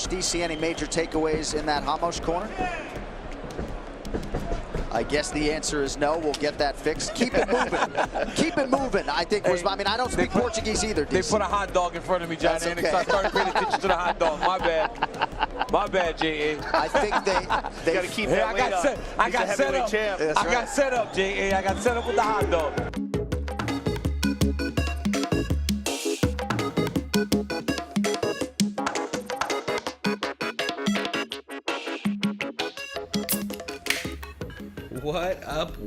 do you see any major takeaways in that Ramos corner? I guess the answer is no. We'll get that fixed. Keep it moving. Keep it moving. I think was. I mean, I don't speak Portuguese either. DC. They put a hot dog in front of me, John, and okay. I started paying attention to the hot dog. My bad. My bad, J.A. I think they got to keep that weight up. I got set up. I got set up, J.A. I got set up with the hot dog.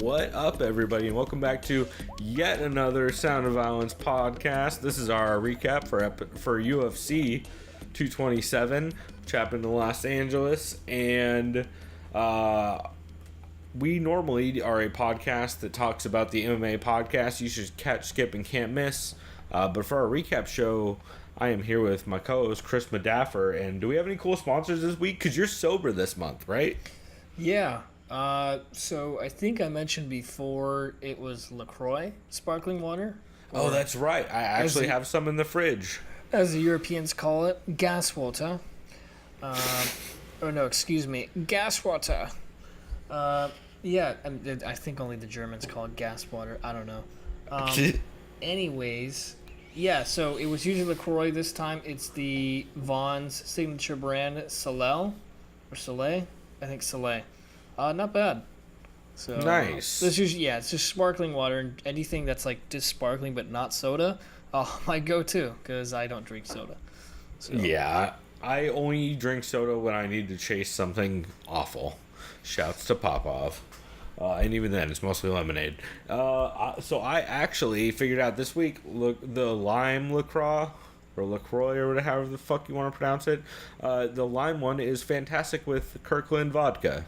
What up, everybody, and welcome back to yet another Sound of Violence podcast. This is our recap for UFC 227, which happened in Los Angeles, and we normally are a podcast that talks about the MMA podcast you should catch, skip, and can't miss, but for our recap show, I am here with my co-host, Chris Madaffer, and do we have any cool sponsors this week? Because you're sober this month, right? Yeah. So I think I mentioned before it was LaCroix sparkling water. Oh, that's right. I actually have some in the fridge. As the Europeans call it, gas water. Gas water. Yeah, I think only the Germans call it gas water. I don't know. Anyways, yeah, so it was usually LaCroix this time. It's the Vaughn's signature brand, Soleil. Or Soleil? I think Soleil. Not bad. So nice. It's just sparkling water, and anything that's like just sparkling but not soda, my go-to, because I don't drink soda. So. Yeah, I only drink soda when I need to chase something awful. Shouts to Popov. And even then, it's mostly lemonade. So I actually figured out this week, the lime LaCroix, or LaCroix, or however the fuck you want to pronounce it. The lime one is fantastic with Kirkland vodka.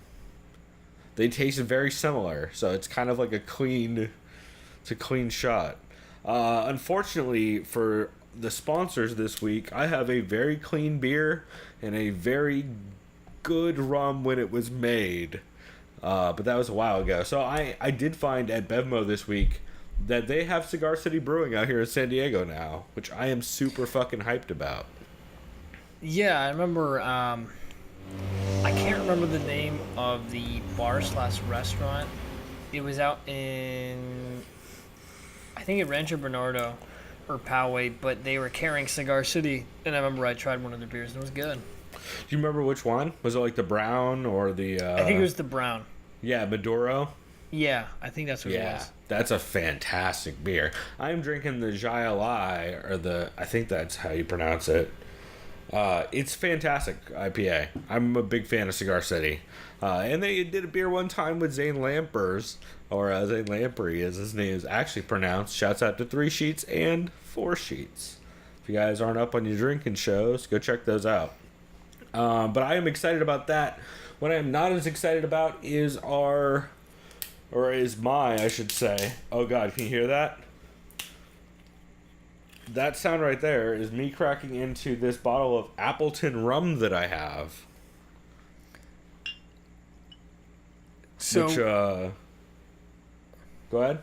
They taste very similar, so it's kind of like a clean shot. Unfortunately for the sponsors this week, I have a very clean beer and a very good rum when it was made. But that was a while ago. So I did find at Bevmo this week that they have Cigar City Brewing out here in San Diego now, which I am super fucking hyped about. Yeah, I remember... I can't remember the name of the bar/restaurant. It was out in, I think, at Rancho Bernardo or Poway, but they were carrying Cigar City, and I remember I tried one of their beers, and it was good. Do you remember which one? Was it like the brown or the... I think it was the brown. Yeah, Maduro? Yeah, I think that's what it was. That's a fantastic beer. I'm drinking the Jai, or I think that's how you pronounce it. It's fantastic IPA. I'm a big fan of Cigar City. And they did a beer one time with Zane Lampers, or Zane Lamprey as his name is actually pronounced. Shouts out to 3 Sheets and 4 Sheets. If you guys aren't up on your drinking shows, go check those out. But I am excited about that. What I am not as excited about is I should say. Oh God, can you hear that? That sound right there is me cracking into this bottle of Appleton rum that I have. So, go ahead.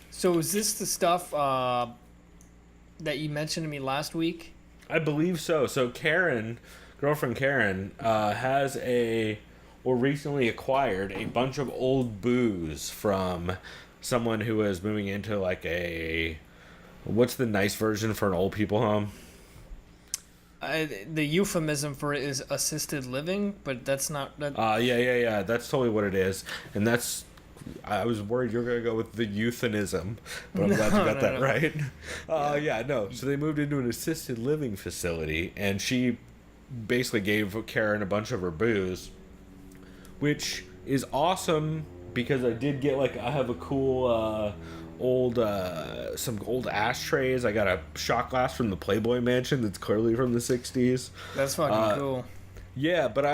So is this the stuff that you mentioned to me last week? I believe so. So girlfriend Karen, recently acquired a bunch of old booze from someone who was moving into like what's the nice version for an old people home? The euphemism for it is assisted living, but that's not... Yeah. That's totally what it is. And I was worried you were going to go with the euphemism, but I'm glad you got that right. So they moved into an assisted living facility, and she basically gave Karen a bunch of her booze, which is awesome because I did get, I have a cool... some old ashtrays. I got a shot glass from the Playboy Mansion that's clearly from the 60s. That's fucking cool. Yeah, but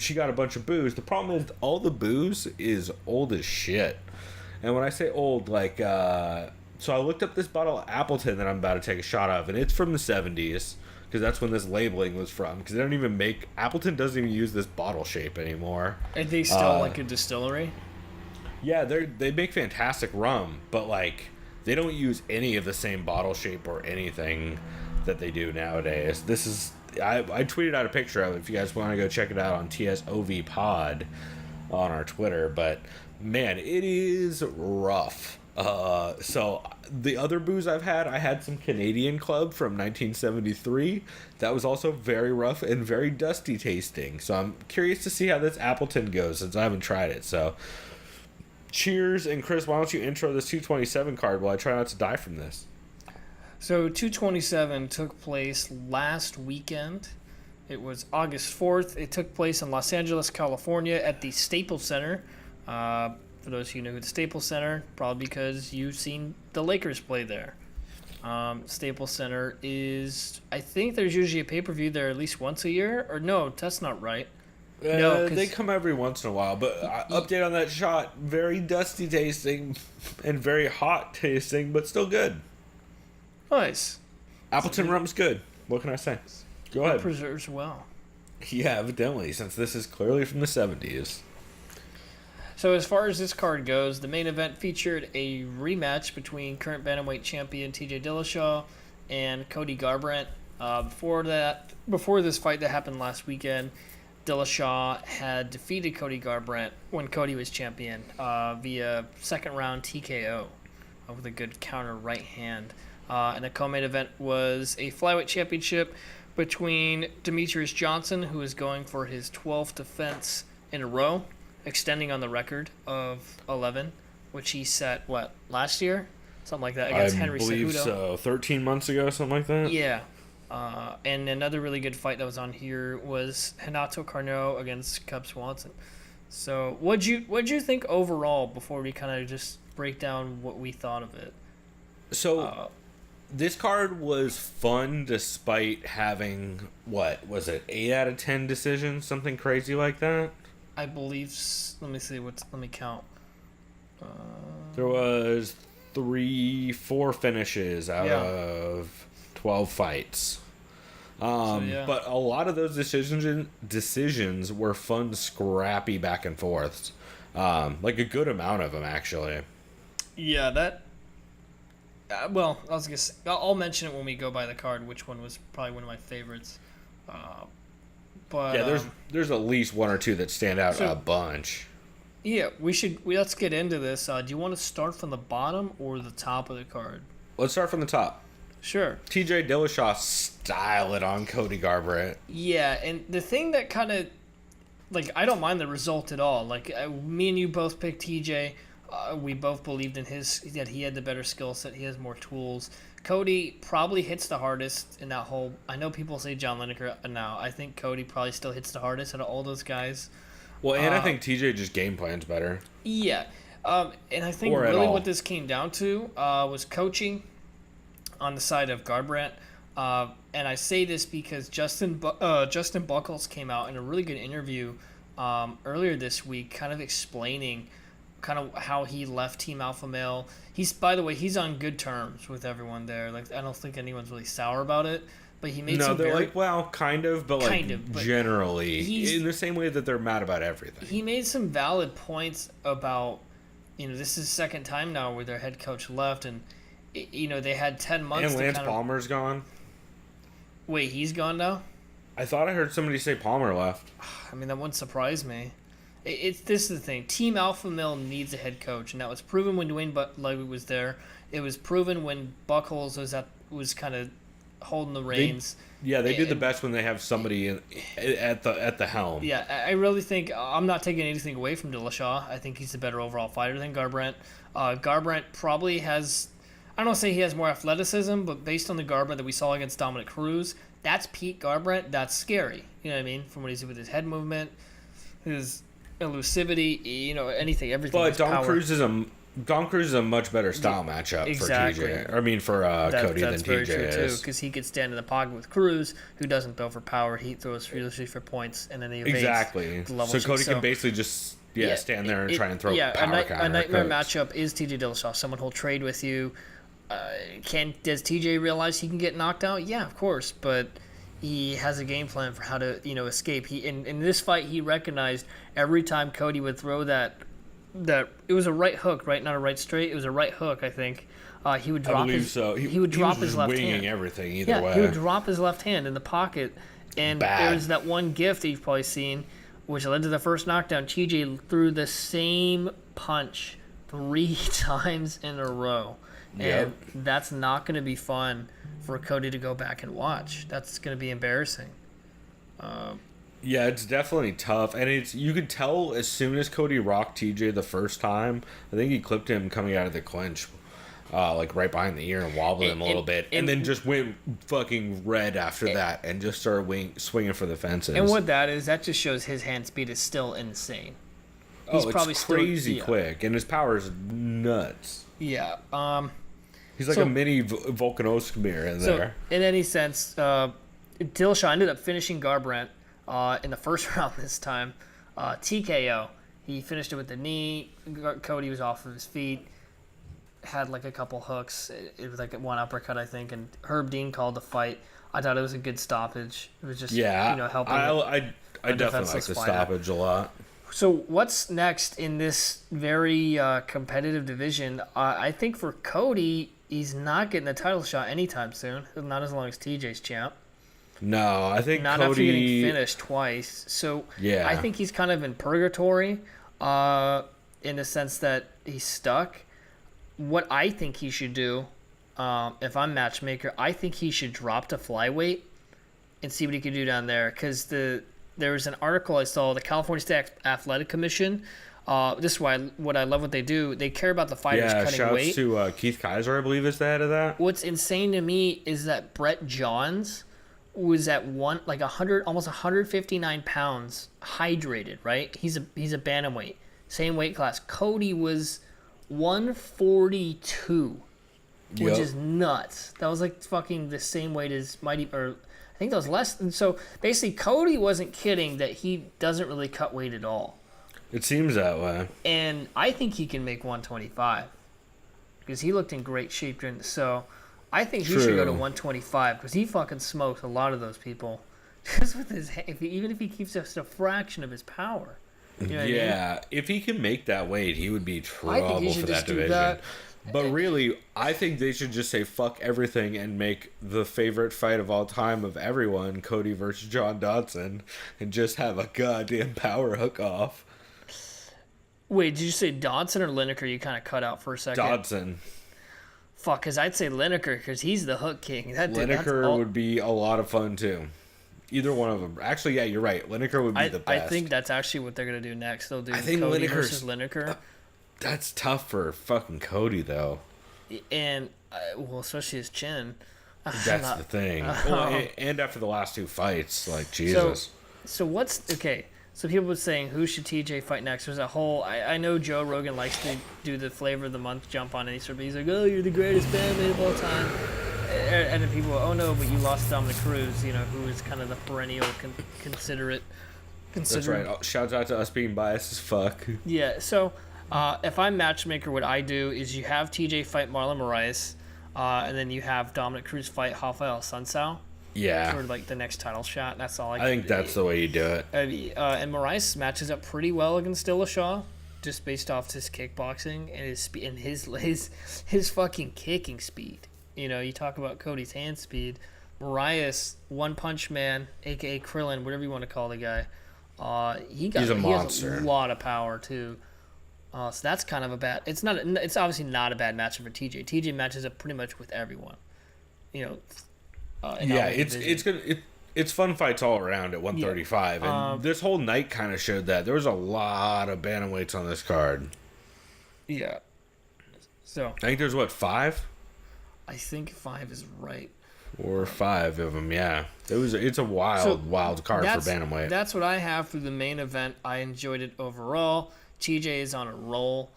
she got a bunch of booze. The problem is all the booze is old as shit. And when I say old, so I looked up this bottle of Appleton that I'm about to take a shot of, and it's from the 70s, because that's when this labeling was from, because they don't even make... Appleton doesn't even use this bottle shape anymore. Are they still a distillery? Yeah, they make fantastic rum, but they don't use any of the same bottle shape or anything that they do nowadays. I tweeted out a picture of it if you guys want to go check it out on TSOV Pod on our Twitter. But man, it is rough. So the other booze I've had, I had some Canadian Club from 1973. That was also very rough and very dusty tasting. So I'm curious to see how this Appleton goes since I haven't tried it. So cheers, and Chris, why don't you intro this 227 card while I try not to die from this? So 227 took place last weekend. It was August 4th. It took place in Los Angeles, California at the Staples Center. For those of you who know who the Staples Center, probably because you've seen the Lakers play there. Staples Center is, I think there's usually a pay-per-view there at least once a year. Or no, that's not right. No, they come every once in a while, but update on that shot. Very dusty tasting and very hot tasting, but still good. Nice. Appleton rum's good. What can I say? Go ahead. It preserves well. Yeah, evidently, since this is clearly from the 70s. So as far as this card goes, the main event featured a rematch between current bantamweight champion TJ Dillashaw and Cody Garbrandt. Before this fight that happened last weekend, Dillashaw had defeated Cody Garbrandt when Cody was champion via second round TKO with a good counter right hand. And the co-main event was a flyweight championship between Demetrius Johnson, who is going for his 12th defense in a row, extending on the record of 11, which he set, last year? Something like that, against Henry Cejudo. I believe so. 13 months ago, something like that? Yeah. And another really good fight that was on here was Renato Carneiro against Cub Swanson. So what'd you think overall before we kind of just break down what we thought of it? So this card was fun despite having, what was it, 8 out of 10 decisions, something crazy like that? I believe. Let me see. Let me count. There was 4 finishes out of 12 fights. But a lot of those decisions were fun, scrappy back and forths. Like a good amount of them, actually. Yeah, that. Well, I was gonna say, I'll mention it when we go by the card. Which one was probably one of my favorites. But yeah, there's at least 1 or 2 that stand out a bunch. Yeah, let's get into this. Do you want to start from the bottom or the top of the card? Let's start from the top. Sure. TJ Dillashaw style it on Cody Garbrandt. Yeah, and the thing that kind of, like, I don't mind the result at all. Like, me and you both picked TJ. We both believed in that he had the better skill set. He has more tools. Cody probably hits the hardest in that whole. I know people say John Lineker now. I think Cody probably still hits the hardest out of all those guys. Well, and I think TJ just game plans better. Yeah, and I think really what this came down to was coaching on the side of Garbrandt. And I say this because Justin Buchholz came out in a really good interview earlier this week, kind of explaining kind of how he left Team Alpha Male. By the way, he's on good terms with everyone there. Like, I don't think anyone's really sour about it. But he made some kind of, but generally, in the same way that they're mad about everything. He made some valid points about, this is the second time now where their head coach left, and, they had 10 months. And Lance Palmer's gone. Wait, he's gone now? I thought I heard somebody say Palmer left. I mean, that wouldn't surprise me. This is the thing. Team Alpha Male needs a head coach, and that was proven when Dwayne Levy was there. It was proven when Buchholz was kind of holding the reins. They do the best when they have somebody at the helm. Yeah, I really think I'm not taking anything away from Dillashaw. I think he's a better overall fighter than Garbrandt. Garbrandt probably has. I don't want to say he has more athleticism, but based on the Garbrandt that we saw against Dominic Cruz, that's peak Garbrandt. That's scary. You know what I mean? From what he's with his head movement, his elusivity, everything. But Dom Cruz is a much better style matchup for TJ. I mean, for Cody than TJ is. That's very true, too, because he could stand in the pocket with Cruz, who doesn't throw for power. He throws usually for points, and then he evades the level. So Cody can basically just stand there and try and throw power counter. A nightmare matchup is TJ Dillashaw. Someone who'll trade with you. Does TJ realize he can get knocked out? Yeah, of course, but he has a game plan for how to escape. In this fight, he recognized every time Cody would throw that it was a right hook, right? Not a right straight. It was a right hook, I think. He would drop his. So. He would drop his left hand. Winging everything either way. He would drop his left hand in the pocket, And Bad. there's that one GIF that you've probably seen, which led to the first knockdown. TJ threw the same punch 3 times in a row. Yep. And that's not going to be fun for Cody to go back and watch. That's going to be embarrassing. Yeah, it's definitely tough, and you could tell as soon as Cody rocked TJ the first time. I think he clipped him coming out of the clinch, like right behind the ear and wobbled him a little bit, and then just went fucking red after that, and just started swinging for the fences. And what that is, that just shows his hand speed is still insane. He's probably crazy quick, and his power is nuts. Yeah. He's like a mini Volkanovski in there. In any sense, Dillashaw ended up finishing Garbrandt in the first round this time. TKO. He finished it with the knee. Cody was off of his feet. Had like a couple hooks. It was like one uppercut, I think. And Herb Dean called the fight. I thought it was a good stoppage. It was just helping. I definitely like the stoppage a lot. So what's next in this very competitive division? I think for Cody, he's not getting the title shot anytime soon. Not as long as TJ's champ. No, I think not Cody... after getting finished twice. So yeah. I think he's kind of in purgatory in the sense that he's stuck. What I think he should do, if I'm matchmaker, I think he should drop to flyweight and see what he can do down there. Because there was an article I saw, the California State Athletic Commission. This is what I love what they do. They care about the fighters cutting weight. Yeah, shouts to Keith Kaiser, I believe, is the head of that. What's insane to me is that Brett Johns was at almost 159 pounds, hydrated. Right? He's a bantamweight, same weight class. Cody was 142, which is nuts. That was like fucking the same weight as Mighty, or I think that was less. And so basically, Cody wasn't kidding that he doesn't really cut weight at all. It seems that way. And I think he can make 125 because he looked in great shape during. So I think he should go to 125 because he fucking smokes a lot of those people just with his even if he keeps just a fraction of his power. You know what I mean? If he can make that weight, he would be trouble for that division. That. But really, I think they should just say fuck everything and make the favorite fight of all time of everyone, Cody versus John Dodson, and just have a goddamn power hook off. Wait, did you say Dodson or Lineker? You kind of cut out for a second. Dodson. Fuck, because I'd say Lineker because he's the hook king. Lineker would be a lot of fun too. Either one of them. Actually, yeah, you're right. Lineker would be the best. I think that's actually what they're going to do next. They'll do Cody versus Lineker. That's tough for fucking Cody, though. And, especially his chin. That's the thing. And after the last two fights, like, Jesus. So what's... Okay, so people were saying, who should TJ fight next? There's a whole... I know Joe Rogan likes to do the flavor of the month jump on any sort of... He's like, oh, you're the greatest bandmate of all time. And then people go, oh, no, but you lost Dominic Cruz, who is kind of the perennial considerate. That's right. Shouts out to us being biased as fuck. Yeah, so... if I'm matchmaker, what I do is you have TJ fight Marlon Moraes, and then you have Dominic Cruz fight Rafael Sunsao. Yeah. Sort of like the next title shot. That's all I think that's the way you do it. And Moraes matches up pretty well against Dillashaw, just based off his kickboxing and his speed and his fucking kicking speed. You talk about Cody's hand speed. Moraes, one punch man, aka Krillin, whatever you want to call the guy. He's a monster. He has a lot of power too. So that's kind of a bad. It's obviously not a bad matchup for TJ. TJ matches up pretty much with everyone. It's fun fights all around at 135, and this whole night kind of showed that there was a lot of bantamweights on this card. Yeah. So I think there's 5. I think 5 is right. Or 5 of them, yeah. It's a wild card for bantamweight. That's what I have for the main event. I enjoyed it overall. TJ is on a roll.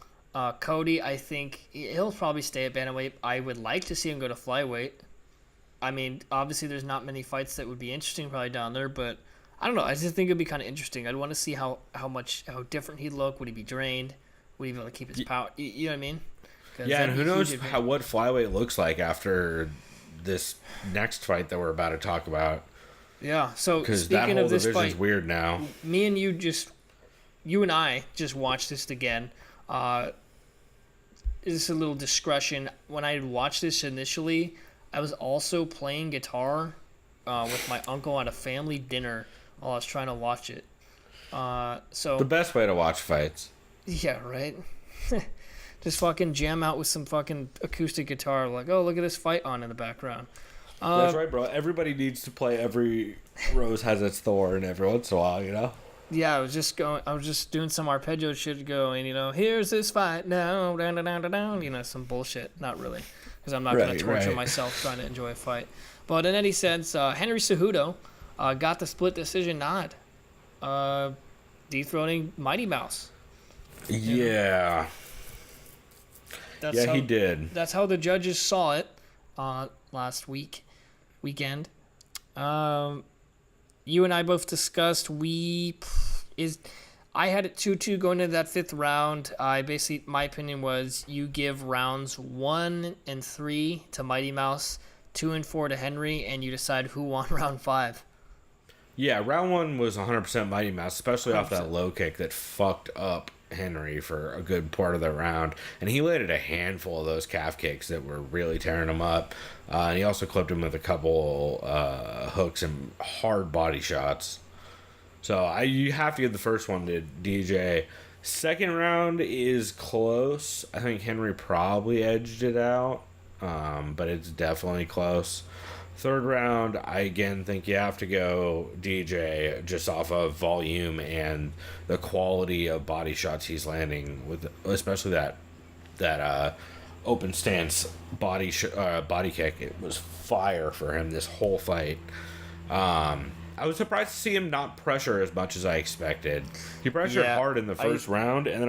Cody, I think he'll probably stay at bantamweight. I would like to see him go to flyweight. I mean, obviously there's not many fights that would be interesting probably down there, but I don't know. I just think it'd be kind of interesting. I'd want to see how different he'd look. Would he be drained? Would he be able to keep his power? You know what I mean? Yeah, and who knows what flyweight looks like after this next fight that we're about to talk about. Yeah, so because that whole division's weird now. Me and you and I just watched this again. Just a little discretion. When I watched this initially, I was also playing guitar with my uncle at a family dinner while I was trying to watch it. So The best way to watch fights. yeah, right. Just fucking jam out with some fucking acoustic guitar, like, oh, look at this fight on in the background. That's right, bro. Everybody needs to play Every Rose Has Its Thorn every once in a while, you know? Yeah, I was just doing some arpeggio shit going, here's this fight now, down, down, down, down, some bullshit. Not really, because I'm not going to torture myself trying to enjoy a fight. But in any sense, Henry Cejudo got the split decision nod, dethroning Mighty Mouse. Yeah. He did. That's how the judges saw it last weekend. You and I both discussed I had it 2-2 going into that 5th round. My opinion was you give rounds 1 and 3 to Mighty Mouse, 2 and 4 to Henry, and you decide who won round 5. Yeah, round 1 was 100% Mighty Mouse, especially 100%. Off that low kick that fucked up Henry for a good part of the round. And he landed a handful of those calf kicks that were really tearing him up. And he also clipped him with a couple hooks and hard body shots. So you have to give the first one to DJ. Second round is close. I think Henry probably edged it out, but it's definitely close. Third round, I again think you have to go DJ just off of volume and the quality of body shots he's landing with, especially that open stance body kick. It was fire for him this whole fight. I was surprised to see him not pressure as much as I expected. He pressured hard in the first round, and then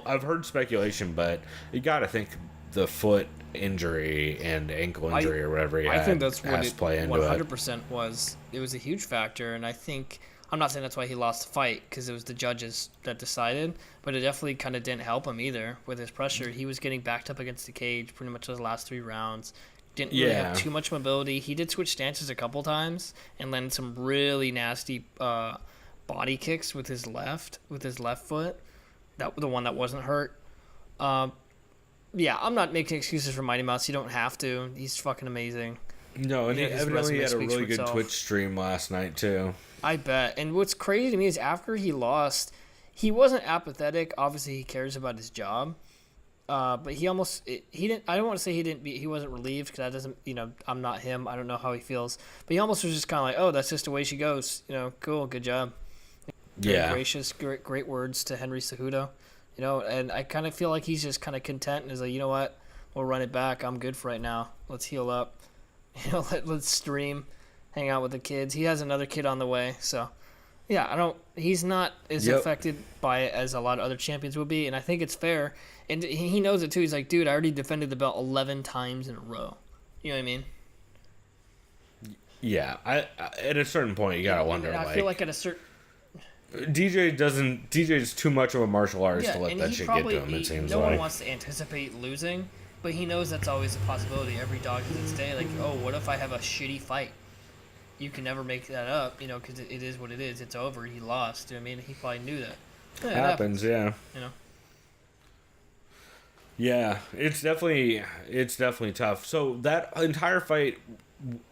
I've heard speculation, but you got to think the foot injury and ankle injury or whatever he had. I think that's what it play into 100% was. It was a huge factor, and I think I'm not saying that's why he lost the fight because it was the judges that decided, but it definitely kind of didn't help him either with his pressure. He was getting backed up against the cage pretty much those last 3 rounds. Didn't really have too much mobility. He did switch stances a couple times and landed some really nasty body kicks with his left foot. That the one that wasn't hurt. Yeah, I'm not making excuses for Mighty Mouse. You don't have to. He's fucking amazing. No, and he evidently had a really good Twitch stream last night too. I bet. And what's crazy to me is after he lost, he wasn't apathetic. Obviously, he cares about his job. But he didn't. I don't want to say he wasn't relieved because that doesn't. I'm not him. I don't know how he feels. But he almost was just kind of like, oh, that's just the way she goes. Cool, good job. Very gracious, great words to Henry Cejudo. And I kind of feel like he's just kind of content and is like, you know what, we'll run it back. I'm good for right now. Let's heal up. Let's stream, hang out with the kids. He has another kid on the way, so yeah, he's not as affected by it as a lot of other champions would be, and I think it's fair. And he knows it too. He's like, dude, I already defended the belt 11 times in a row. You know what I mean? Yeah, I at a certain point you gotta wonder. I feel like at a certain DJ's too much of a martial artist to let that shit get to him, it seems like. No one wants to anticipate losing, but he knows that's always a possibility. Every dog has its day. Like, oh, what if I have a shitty fight? You can never make that up, because it is what it is. It's over. He lost. You know what I mean? He probably knew that. Yeah, it happens, yeah. Yeah, it's definitely tough. So that entire fight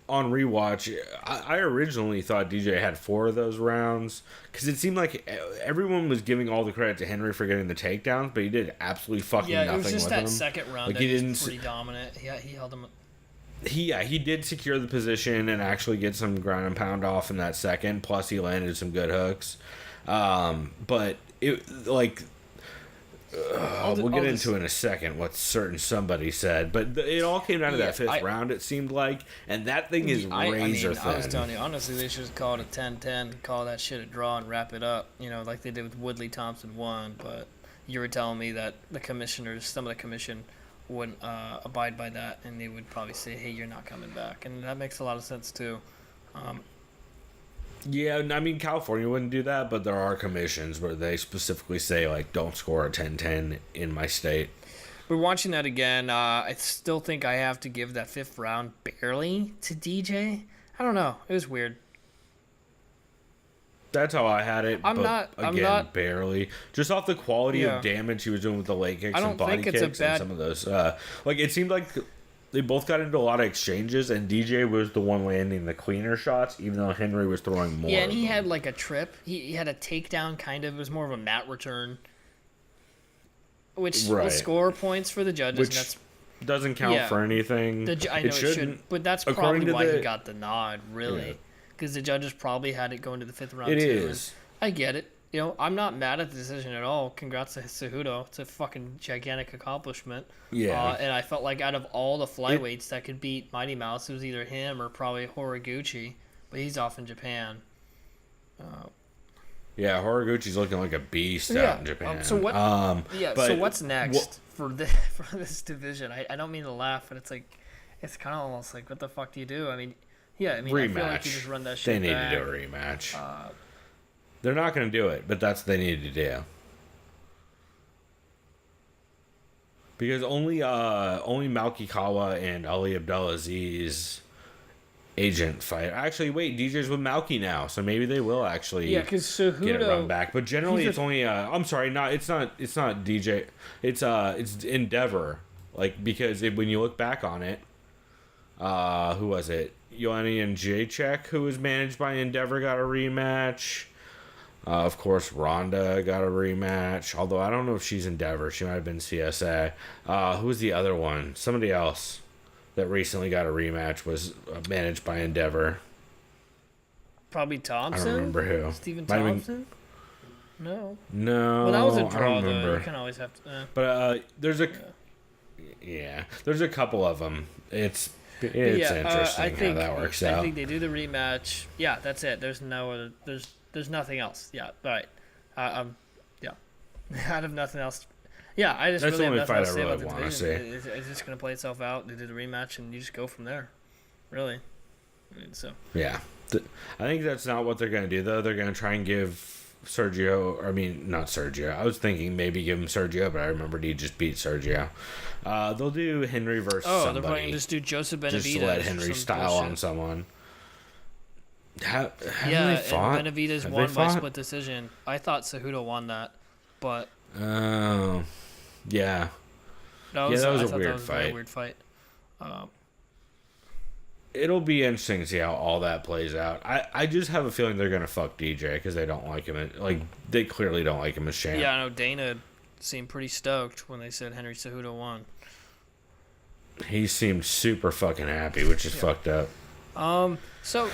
on rewatch, I originally thought DJ had 4 of those rounds because it seemed like everyone was giving all the credit to Henry for getting the takedowns, but he did absolutely fucking nothing with them. Yeah, it was just that second round that he was pretty dominant. Yeah, he held him. He did secure the position and actually get some ground and pound off in that second. Plus, he landed some good hooks. But it like. We'll get into in a second what somebody said, but it all came down to that 5th round, it seemed like, and that thing is razor thin. I was telling you, honestly, they should call it a 10-10, call that shit a draw and wrap it up, like they did with Woodley Thompson 1, but you were telling me that some of the commission wouldn't abide by that, and they would probably say, hey, you're not coming back, and that makes a lot of sense, too. Yeah, I mean, California wouldn't do that, but there are commissions where they specifically say, like, don't score a 10-10 in my state. We're watching that again. I still think I have to give that 5th round barely to DJ. I don't know. It was weird. That's how I had it, I'm not barely. Just off the quality of damage he was doing with the leg kicks and body kicks and some of those. It seemed like they both got into a lot of exchanges, and DJ was the one landing the cleaner shots, even though Henry was throwing more. Yeah, and he had like a trip. He had a takedown, kind of. It was more of a mat return, which will score points for the judges. Which and that's doesn't count for anything. I know it shouldn't, but that's probably why he got the nod, really, because the judges probably had it going to the 5th round. It too, is. I get it. You know, I'm not mad at the decision at all. Congrats to Cejudo. It's a fucking gigantic accomplishment. Yeah. And I felt like out of all the flyweights that could beat Mighty Mouse, it was either him or probably Horiguchi, but he's off in Japan. Yeah, Horiguchi's looking like a beast out in Japan. So what? So what's next for this division? I don't mean to laugh, but it's like it's kind of almost like, what the fuck do you do? I mean, rematch. I feel like you just run that shit They need back. to do a rematch. They're not going to do it, but that's what they need to do. Because only Malkikawa and Ali Abdelaziz agent fight. Actually, wait, DJ's with Malky now, so maybe they will actually because Cejudo get it run back. But generally, it's only. I'm sorry, it's not DJ. It's Endeavor. Like, because when you look back on it, who was it? Ioanni and Jacek, who was managed by Endeavor, got a rematch. Of course, Ronda got a rematch. Although I don't know if she's Endeavor. She might have been CSA. Who was the other one? Somebody else that recently got a rematch was managed by Endeavor. Probably Thompson. I don't remember who. Stephen Thompson. No. No. Well, that was a draw, I don't remember. though. You can always have to. But there's a there's a couple of them. It's interesting how that works out. I think they do the rematch. Yeah, that's it. There's no other. There's nothing else. Yeah, right. Yeah. Out of nothing else. Yeah, I just That's really the have only nothing fight I else to say really about the want to division. see. It's just gonna play itself out. They do the rematch, and you just go from there. Really. I mean, so. Yeah, I think that's not what they're gonna do though. They're gonna try and give Sergio. I mean, not Sergio. I was thinking maybe give him Sergio, but I remembered he just beat Sergio. They'll do Henry versus somebody. They're probably just do Joseph Benavidez. Just to let Henry style on someone. Have they fought? And Benavidez won by split decision. I thought Cejudo won that, but yeah. That was a weird weird fight. fight. Weird fight. It'll be interesting to see how all that plays out. I just have a feeling they're gonna fuck DJ because they don't like him. They clearly don't like him as champ. Yeah, I know Dana seemed pretty stoked when they said Henry Cejudo won. He seemed super fucking happy, which is fucked up. So.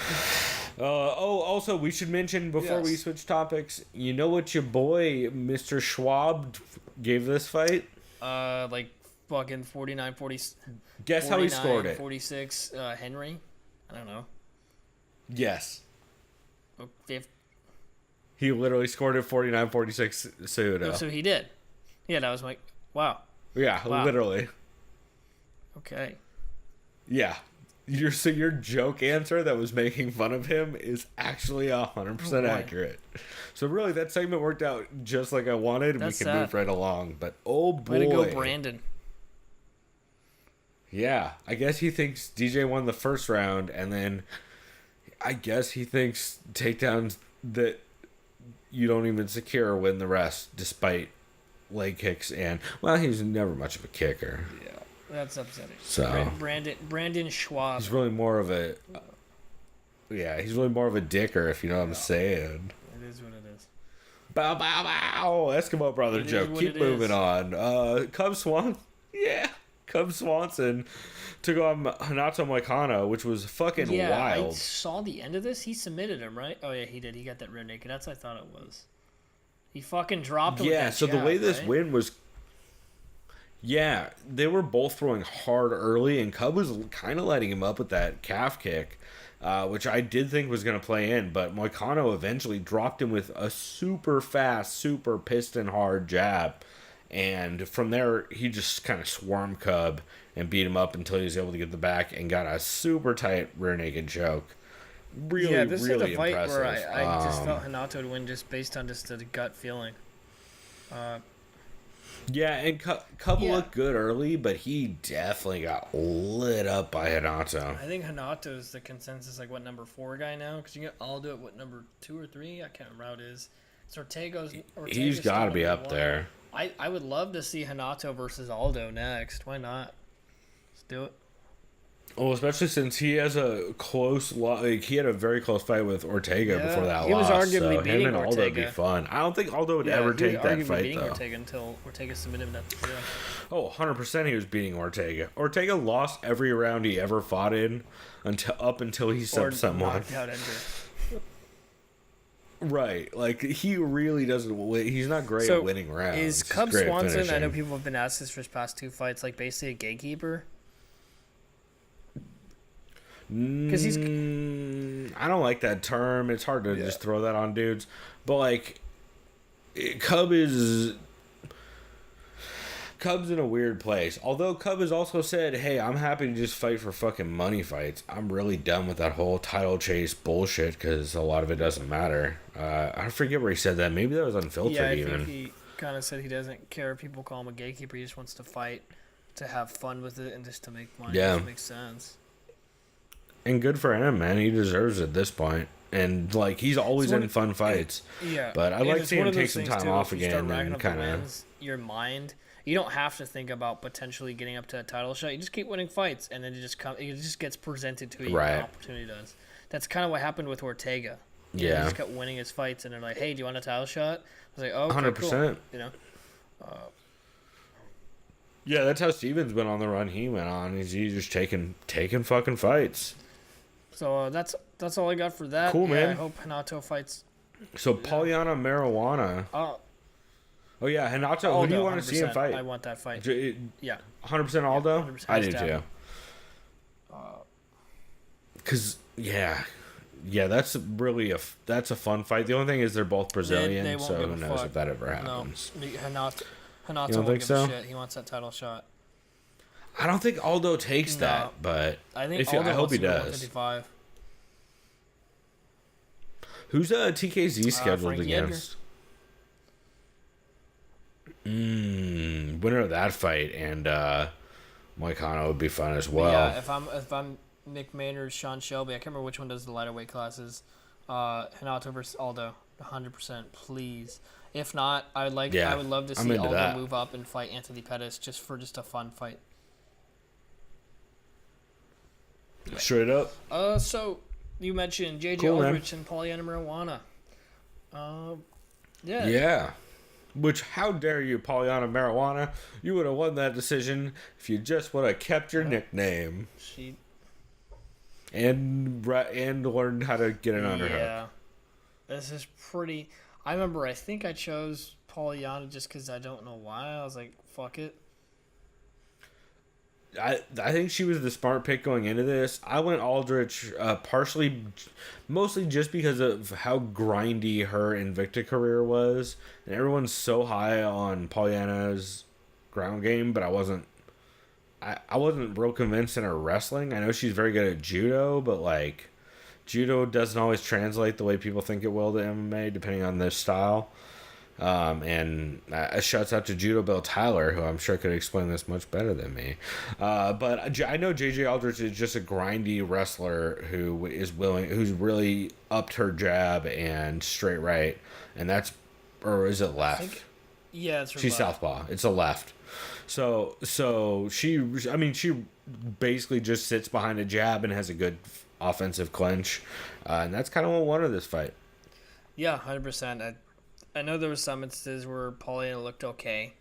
Also, we should mention before we switch topics. You know what your boy Mr. Schwab gave this fight? Like fucking 49, 40. Guess how he scored it? 46. Henry. I don't know. Yes. 50. He literally scored it 49-46 Cejudo. So he did. Yeah, that was like, wow. Yeah, Wow. literally. Okay. Yeah. Your joke answer that was making fun of him is actually 100% accurate. So really, that segment worked out just like I wanted, and we can move right along. But oh boy, way to go, Brandon. Yeah, I guess he thinks DJ won the first round, and then I guess he thinks takedowns that you don't even secure or win the rest, despite leg kicks and he's never much of a kicker. Yeah. That's upsetting. So Brandon Schwab. He's really more of a dicker, if you know what I'm saying. It is what it is. Bow bow bow. Eskimo brother joke. Keep moving on. Cub Swanson took on Hanato Moicano, which was fucking wild. I saw the end of this. He submitted him, right? Oh yeah, he did. He got that rear naked. That's what I thought it was. He fucking dropped him. Yeah. So jab, the way this right? win was. Yeah, they were both throwing hard early, and Cub was kind of letting him up with that calf kick, which I did think was going to play in, but Moicano eventually dropped him with a super fast, super piston hard jab, and from there, he just kind of swarmed Cub and beat him up until he was able to get the back and got a super tight rear naked choke. Really, this really is a fight impressive. where I just felt Hanato would win just based on just a gut feeling. Yeah, and Cub looked good early, but he definitely got lit up by Hanato. I think Hanato is the consensus, like, what, number 4 guy now? Because you get Aldo at, what, number 2 or 3? I can't remember how it is. So Ortega's He's got to be up there. I would love to see Hanato versus Aldo next. Why not? Let's do it. Well, especially since he has he had a very close fight with Ortega before that he was loss. arguably So beating him and Aldo would be Ortega. fun. I don't think Aldo would ever take that fight beating though. Ortega until Ortega submitted him. Oh, 100% he was beating Ortega. Ortega lost every round he ever fought in until he subbed someone. Knocked out Edgar. Right. Like, he really doesn't win. He's not great at winning rounds. Is He's Cub great at Swanson, I finishing. know people have been asked this for his past 2 fights, like basically a gatekeeper? Because he's... I don't like that term. It's hard to just throw that on dudes. But, like, Cub's in a weird place. Although Cub has also said, hey, I'm happy to just fight for fucking money fights. I'm really done with that whole title chase bullshit because a lot of it doesn't matter. I forget where he said that. Maybe that was unfiltered even. I think he kind of said he doesn't care if people call him a gatekeeper. He just wants to fight to have fun with it and just to make money. Yeah. Which makes sense. And good for him, man. He deserves it at this point. And, like, he's always in fun fights. Yeah. But I'd like to see him take some time off if you start again racking and up the kind of... wins, your mind... You don't have to think about potentially getting up to a title shot. You just keep winning fights, and then it just gets presented to you. Right. An opportunity does. That's kind of what happened with Ortega. He just kept winning his fights, and they're like, "Hey, do you want a title shot?" I was like, "Oh, okay, 100%. cool." You know. Yeah, that's how Steven's been on the run he went on. He's just taking fucking fights. So that's all I got for that. Cool, man. I hope Hanato fights. So Polyana Marijuana. Oh yeah, Hanato. Aldo, Who do you want to 100%. see him fight? I want that fight. Yeah. 100% Aldo. 100% I do stab. too. Cause that's really that's a fun fight. The only thing is they're both Brazilian, They won't so give who a knows fuck. if that ever happens. No, Hanato You won't don't think give so? a shit. He wants that title shot. I don't think Aldo takes No. that, but I think I Aldo hope wants he to go does. 155. Who's TKZ scheduled Frankie Edgar. against? Winner of that fight and Moicano would be fun as well. Yeah, if I'm Nick Maynard, Sean Shelby, I can't remember which one does the lighter weight classes. Hanato versus Aldo, 100%, please. If not, I would love to I'm see into Aldo that. move up and fight Anthony Pettis just for a fun fight. Straight up. So you mentioned JJ Cool, man. Aldrich and Polyana Marijuana. Yeah. Yeah. Which, how dare you, Polyana Marijuana? You would have won that decision if you just would have kept your nickname and learned how to get an underhook. Yeah. This is pretty... I think I chose Polyana just because I don't know why. I was like, fuck it. I think she was the smart pick going into this. I went Aldrich mostly just because of how grindy her Invicta career was. And everyone's so high on Polyana's ground game, but I wasn't real convinced in her wrestling. I know she's very good at judo, but like judo doesn't always translate the way people think it will to MMA, depending on their style. And shouts out to Judo Bill Tyler, who I'm sure could explain this much better than me. But I know JJ Aldrich is just a grindy wrestler who's really upped her jab and straight right, and or is it left? It's her She's left. southpaw. It's a left. So she basically just sits behind a jab and has a good offensive clinch, and that's kind of what won her this fight. Yeah, 100%. I know there was some instances where Polyana looked okay.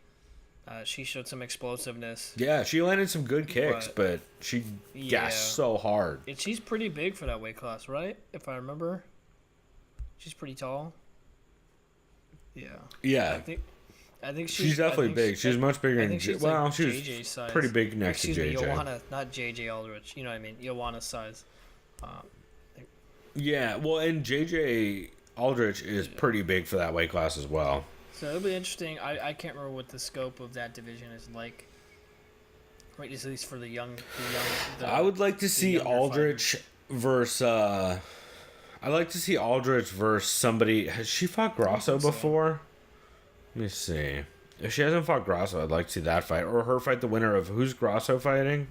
She showed some explosiveness. Yeah, she landed some good kicks, but she gassed so hard. And she's pretty big for that weight class, right? If I remember. She's pretty tall. Yeah. Yeah. I think she's definitely big. She's much bigger than she's well, like she was JJ's size. pretty big next to JJ. Joanna, not JJ Aldrich. You know what I mean? Joanna's size. Yeah, well, and JJ Aldrich is pretty big for that weight class as well. So it'll be interesting. I can't remember what the scope of that division is like. Right, at least for the young. I would like to see Aldrich versus. I'd like to see Aldrich versus somebody. Has she fought Grasso before? Let me see. If she hasn't fought Grasso, I'd like to see that fight, or her fight the winner of who's Grasso fighting.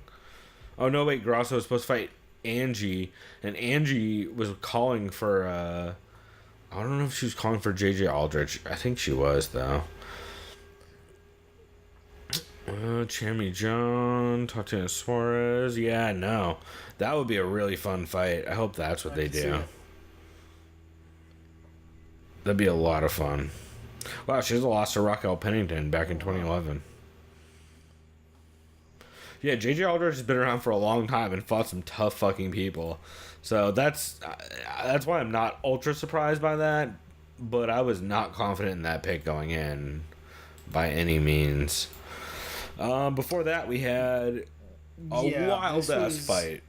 Oh no, wait, Grasso was supposed to fight Angie, and Angie was calling for. I don't know if she was calling for JJ Aldrich. I think she was, though. Chammy John, Tatiana Suarez. Yeah, no. That would be a really fun fight. I hope that's what they do. That'd be a lot of fun. Wow, she's lost to Raquel Pennington back in 2011. Yeah, JJ Aldrich has been around for a long time and fought some tough fucking people. So that's why I'm not ultra surprised by that. But I was not confident in that pick going in by any means. Before that, we had a wild ass fight.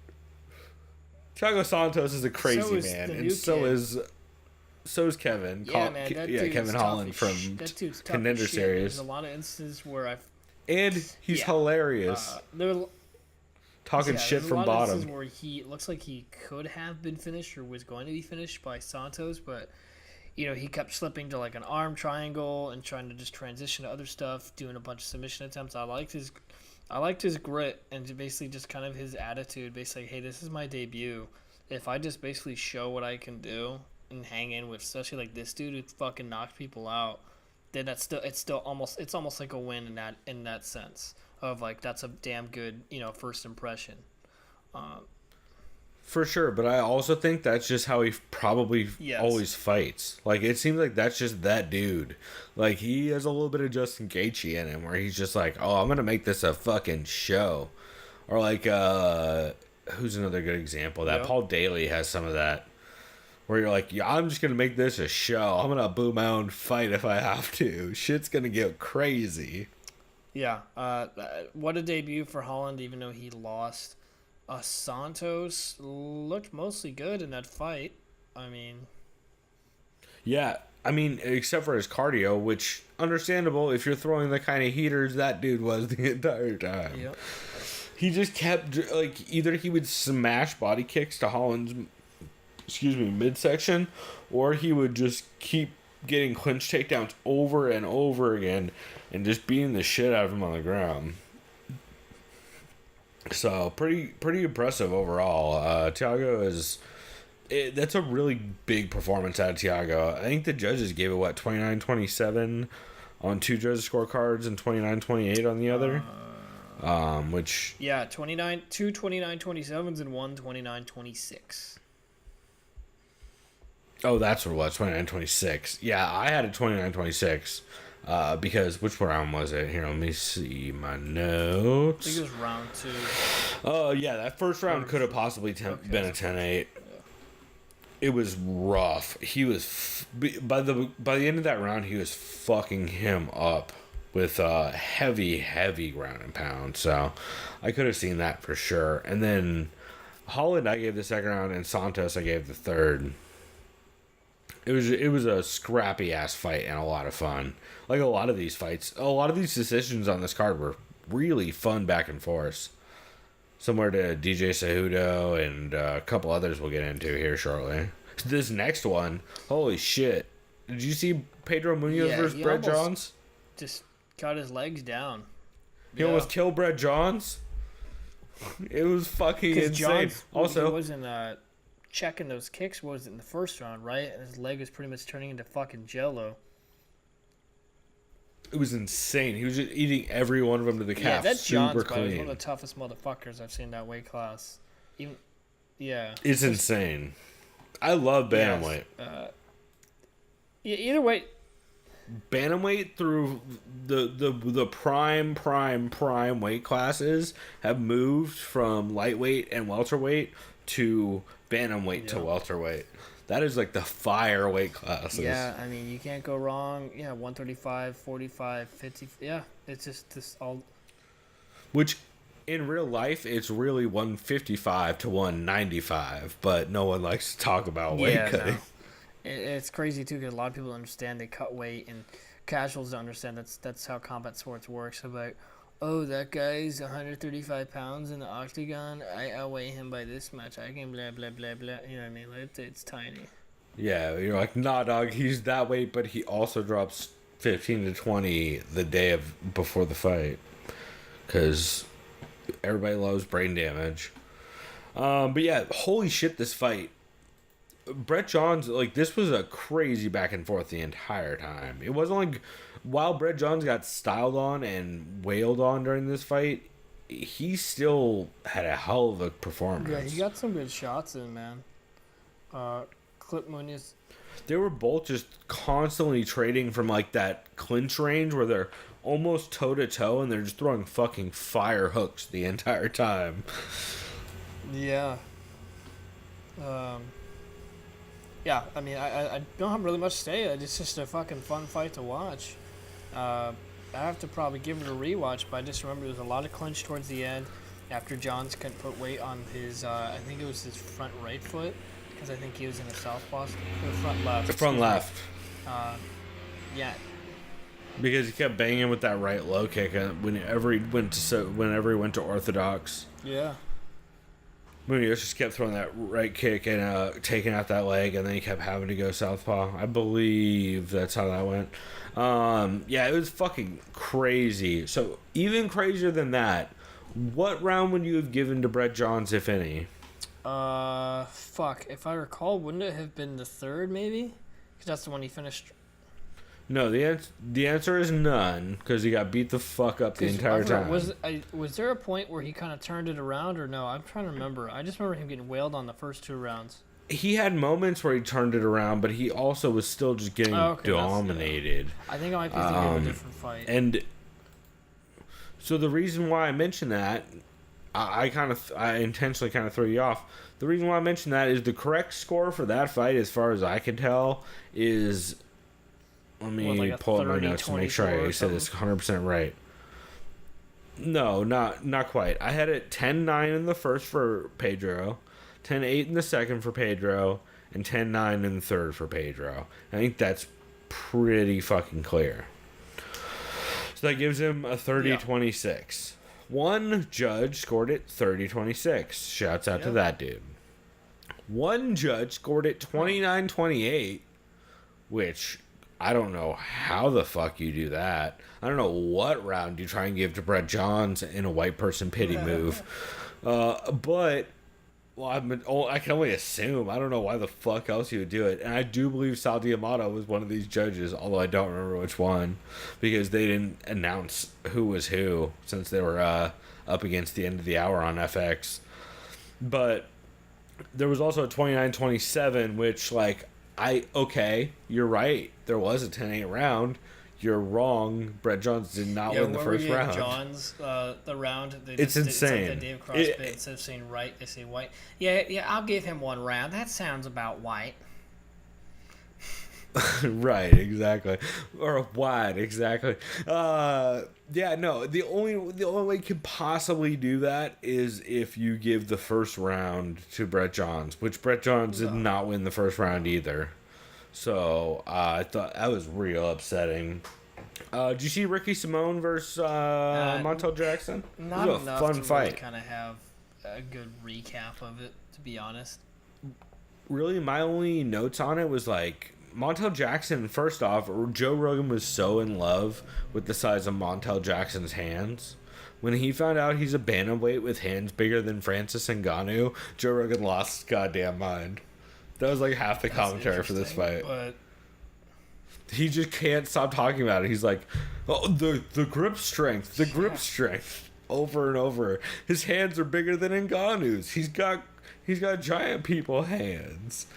Thiago Santos is a crazy man, and so is Kevin. Yeah, man, that dude's Kevin Holland from Contender Series. There's a lot of instances where he's hilarious. Talking shit from bottom. Where he looks like he could have been finished or was going to be finished by Santos, but he kept slipping to like an arm triangle and trying to just transition to other stuff, doing a bunch of submission attempts. I liked his grit and basically just kind of his attitude. Basically, hey, this is my debut. If I just basically show what I can do and hang in with, especially like this dude who fucking knocked people out, then it's almost like a win in that sense of like that's a damn good first impression. For sure, but I also think that's just how he probably always fights. Like, it seems like that's just that dude. Like, he has a little bit of Justin Gaethje in him, where he's just like, oh, I'm going to make this a fucking show. Or, like, who's another good example of that? Paul Daly has some of that, where you're like, yeah, I'm just going to make this a show. I'm going to boo my own fight if I have to. Shit's going to get crazy. Yeah. What a debut for Holland, even though he lost. Santos looked mostly good in that fight. Yeah, except for his cardio, which understandable if you're throwing the kind of heaters that dude was the entire time. Yep. He just kept like either he would smash body kicks to Holland's midsection, or he would just keep getting clinch takedowns over and over again and just beating the shit out of him on the ground. So pretty impressive overall. Thiago that's a really big performance out of Thiago. I think the judges gave it 29-27 on two judges scorecards and 29-28 on the other. Which 2 29-27s and 1 29-26. Oh, that's what it was, 29-26. Yeah, I had a 29-26. Because which round was it? Here, let me see my notes. I think it was round 2. Oh, yeah, that first round could have possibly been a 10-8. It was rough. He was by the end of that round, he was fucking him up with heavy ground and pound. So I could have seen that for sure. And then Holland, I gave the second round, and Santos, I gave the third. It was a scrappy ass fight and a lot of fun. Like a lot of these fights, a lot of these decisions on this card were really fun back and forth. Similar to DJ Cejudo and a couple others we'll get into here shortly. This next one, holy shit! Did you see Pedro Munoz versus Brett Johns? Just got his legs down. He almost killed Brett Johns. It was fucking insane. Johns, also, he wasn't checking those kicks. What was it in the first round, right? And his leg was pretty much turning into fucking jello. It was insane. He was just eating every one of them to the calf. Yeah, that Johns clean. was one of the toughest motherfuckers I've seen that weight class. It's insane. I love bantamweight. Either way, bantamweight through the prime weight classes have moved from lightweight and welterweight to bantamweight to welterweight. That is like the fire weight classes. Yeah, you can't go wrong. Yeah, 135, 45, 50. Yeah, it's just this all. Which, in real life, it's really 155 to 195, but no one likes to talk about weight cutting. No. It's crazy too because a lot of people don't understand they cut weight, and casuals don't understand that's how combat sports works. About, oh, that guy's 135 pounds in the octagon. I outweigh him by this much. I can blah blah blah blah. You know what I mean? Like, it's tiny. Yeah, you're like, nah, dog. He's that weight, but he also drops 15 to 20 the day before the fight, because everybody loves brain damage. But yeah, holy shit, this fight. Brett Johns, like, this was a crazy back and forth the entire time. It wasn't like, while Brett Johns got styled on and wailed on during this fight, he still had a hell of a performance. Yeah, he got some good shots in, man. Clip Muniz. They were both just constantly trading from, like, that clinch range where they're almost toe-to-toe and they're just throwing fucking fire hooks the entire time. Yeah. Yeah, I mean, I don't have really much to say. It's just a fucking fun fight to watch. I have to probably give it a rewatch, but I just remember there was a lot of clinch towards the end after Johns couldn't put weight on his, I think it was his front right foot, because I think he was in a southpaw. Or front left. The front left. Yeah. Because he kept banging with that right low kick whenever he went to orthodox. Yeah. Munoz just kept throwing that right kick and taking out that leg, and then he kept having to go southpaw. I believe that's how that went. Yeah, it was fucking crazy. So even crazier than that, what round would you have given to Brett Johns, if any? Fuck. If I recall, wouldn't it have been the third, maybe? Because that's the one he finished. No, the answer is none, because he got beat the fuck up the entire time. Was there a point where he kind of turned it around, or no? I'm trying to remember. I just remember him getting wailed on the first 2 rounds. He had moments where he turned it around, but he also was still just getting dominated. I think I might be thinking of a different fight. And so the reason why I mentioned that, I intentionally kind of threw you off. The reason why I mentioned that is the correct score for that fight, as far as I can tell, is... Let me pull up my notes to make sure I said this 100% right. No, not quite. I had it 10-9 in the first for Pedro, 10-8 in the second for Pedro, and 10-9 in the third for Pedro. I think that's pretty fucking clear. So that gives him a 30-26. One judge scored it 30-26. Shouts out to that dude. One judge scored it 29-28, which... I don't know how the fuck you do that. I don't know what round you try and give to Brett Johns in a white person pity move. But, well, I can only assume. I don't know why the fuck else you would do it. And I do believe Sal D'Amato was one of these judges, although I don't remember which one, because they didn't announce who was who since they were up against the end of the hour on FX. But there was also a 29-27, which, like, you're right. There was a 10-8 round. You're wrong. Brett Johns did not win the first round. Johns, the round. It's insane. It's like the Dave Cross bit. Instead of saying right, they say white. Yeah, I'll give him one round. That sounds about white. Right, exactly. Or wide, exactly. Yeah, no. The only way you can possibly do that is if you give the first round to Brett Johns, which Brett Johns did not win the first round either. So I thought that was real upsetting. Did you see Ricky Simone versus Montel Jackson? Not it was enough a fun to fight. really kind of have a good recap of it, to be honest. Really, my only notes on it was like, Montel Jackson, first off, Joe Rogan was so in love with the size of Montel Jackson's hands. When he found out he's a bantamweight with hands bigger than Francis Ngannou, Joe Rogan lost his goddamn mind. That was like half the commentary for this fight. But he just can't stop talking about it. He's like, oh, the grip strength, strength, over and over. His hands are bigger than Ngannou's. He's got giant people hands.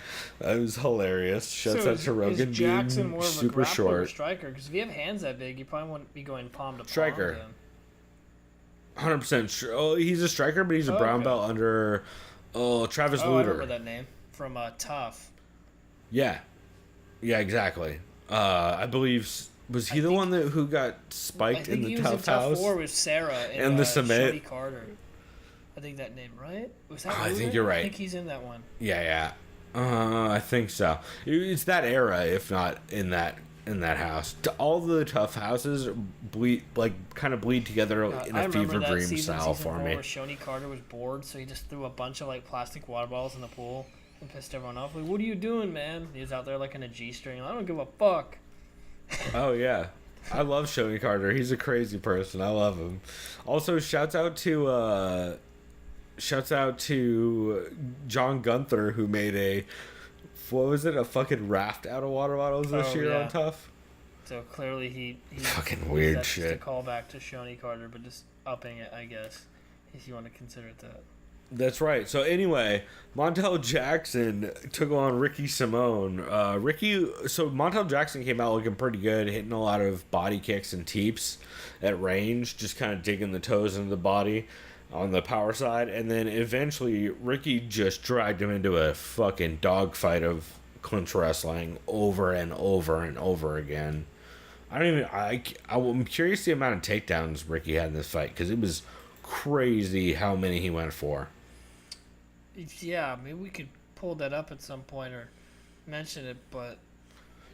That was hilarious. Shouts out to Rogan Jackson more of a super grappler short. Or striker? Because if you have hands that big, you probably wouldn't be going palm to palm. Striker. With him. 100% sure. Oh, he's a striker, but he's a brown belt under Travis Lutter. I remember that name from Tough. Yeah, exactly. I believe was he the one who got spiked in the Tough House? I think he was in Tough 4 with Sarah and the Submit. Shorty Carter. I think that name, right? Was that? I think you're right. I think he's in that one. Yeah. I think so. It's that era, if not in that house. All the Tough Houses bleed together in a fever dream style for me. Where Shoney Carter was bored, so he just threw a bunch of like plastic water bottles in the pool and pissed everyone off. Like, what are you doing, man? He was out there like in a G-string. I don't give a fuck. Oh yeah, I love Shoney Carter. He's a crazy person. I love him. Also, shouts out to John Gunther, who made a what was it? A fucking raft out of water bottles this year on Tough. So clearly he fucking weird that's shit. Just a callback to Shoney Carter, but just upping it, I guess, if you want to consider it that. That's right. So anyway, Montel Jackson took on Ricky Simone. So Montel Jackson came out looking pretty good, hitting a lot of body kicks and teeps at range, just kind of digging the toes into the body on the power side. And then eventually Ricky just dragged him into a fucking dogfight of clinch wrestling over and over and over again. I'm curious the amount of takedowns Ricky had in this fight, because it was crazy how many he went for. Yeah, maybe we could pull that up at some point or mention it, but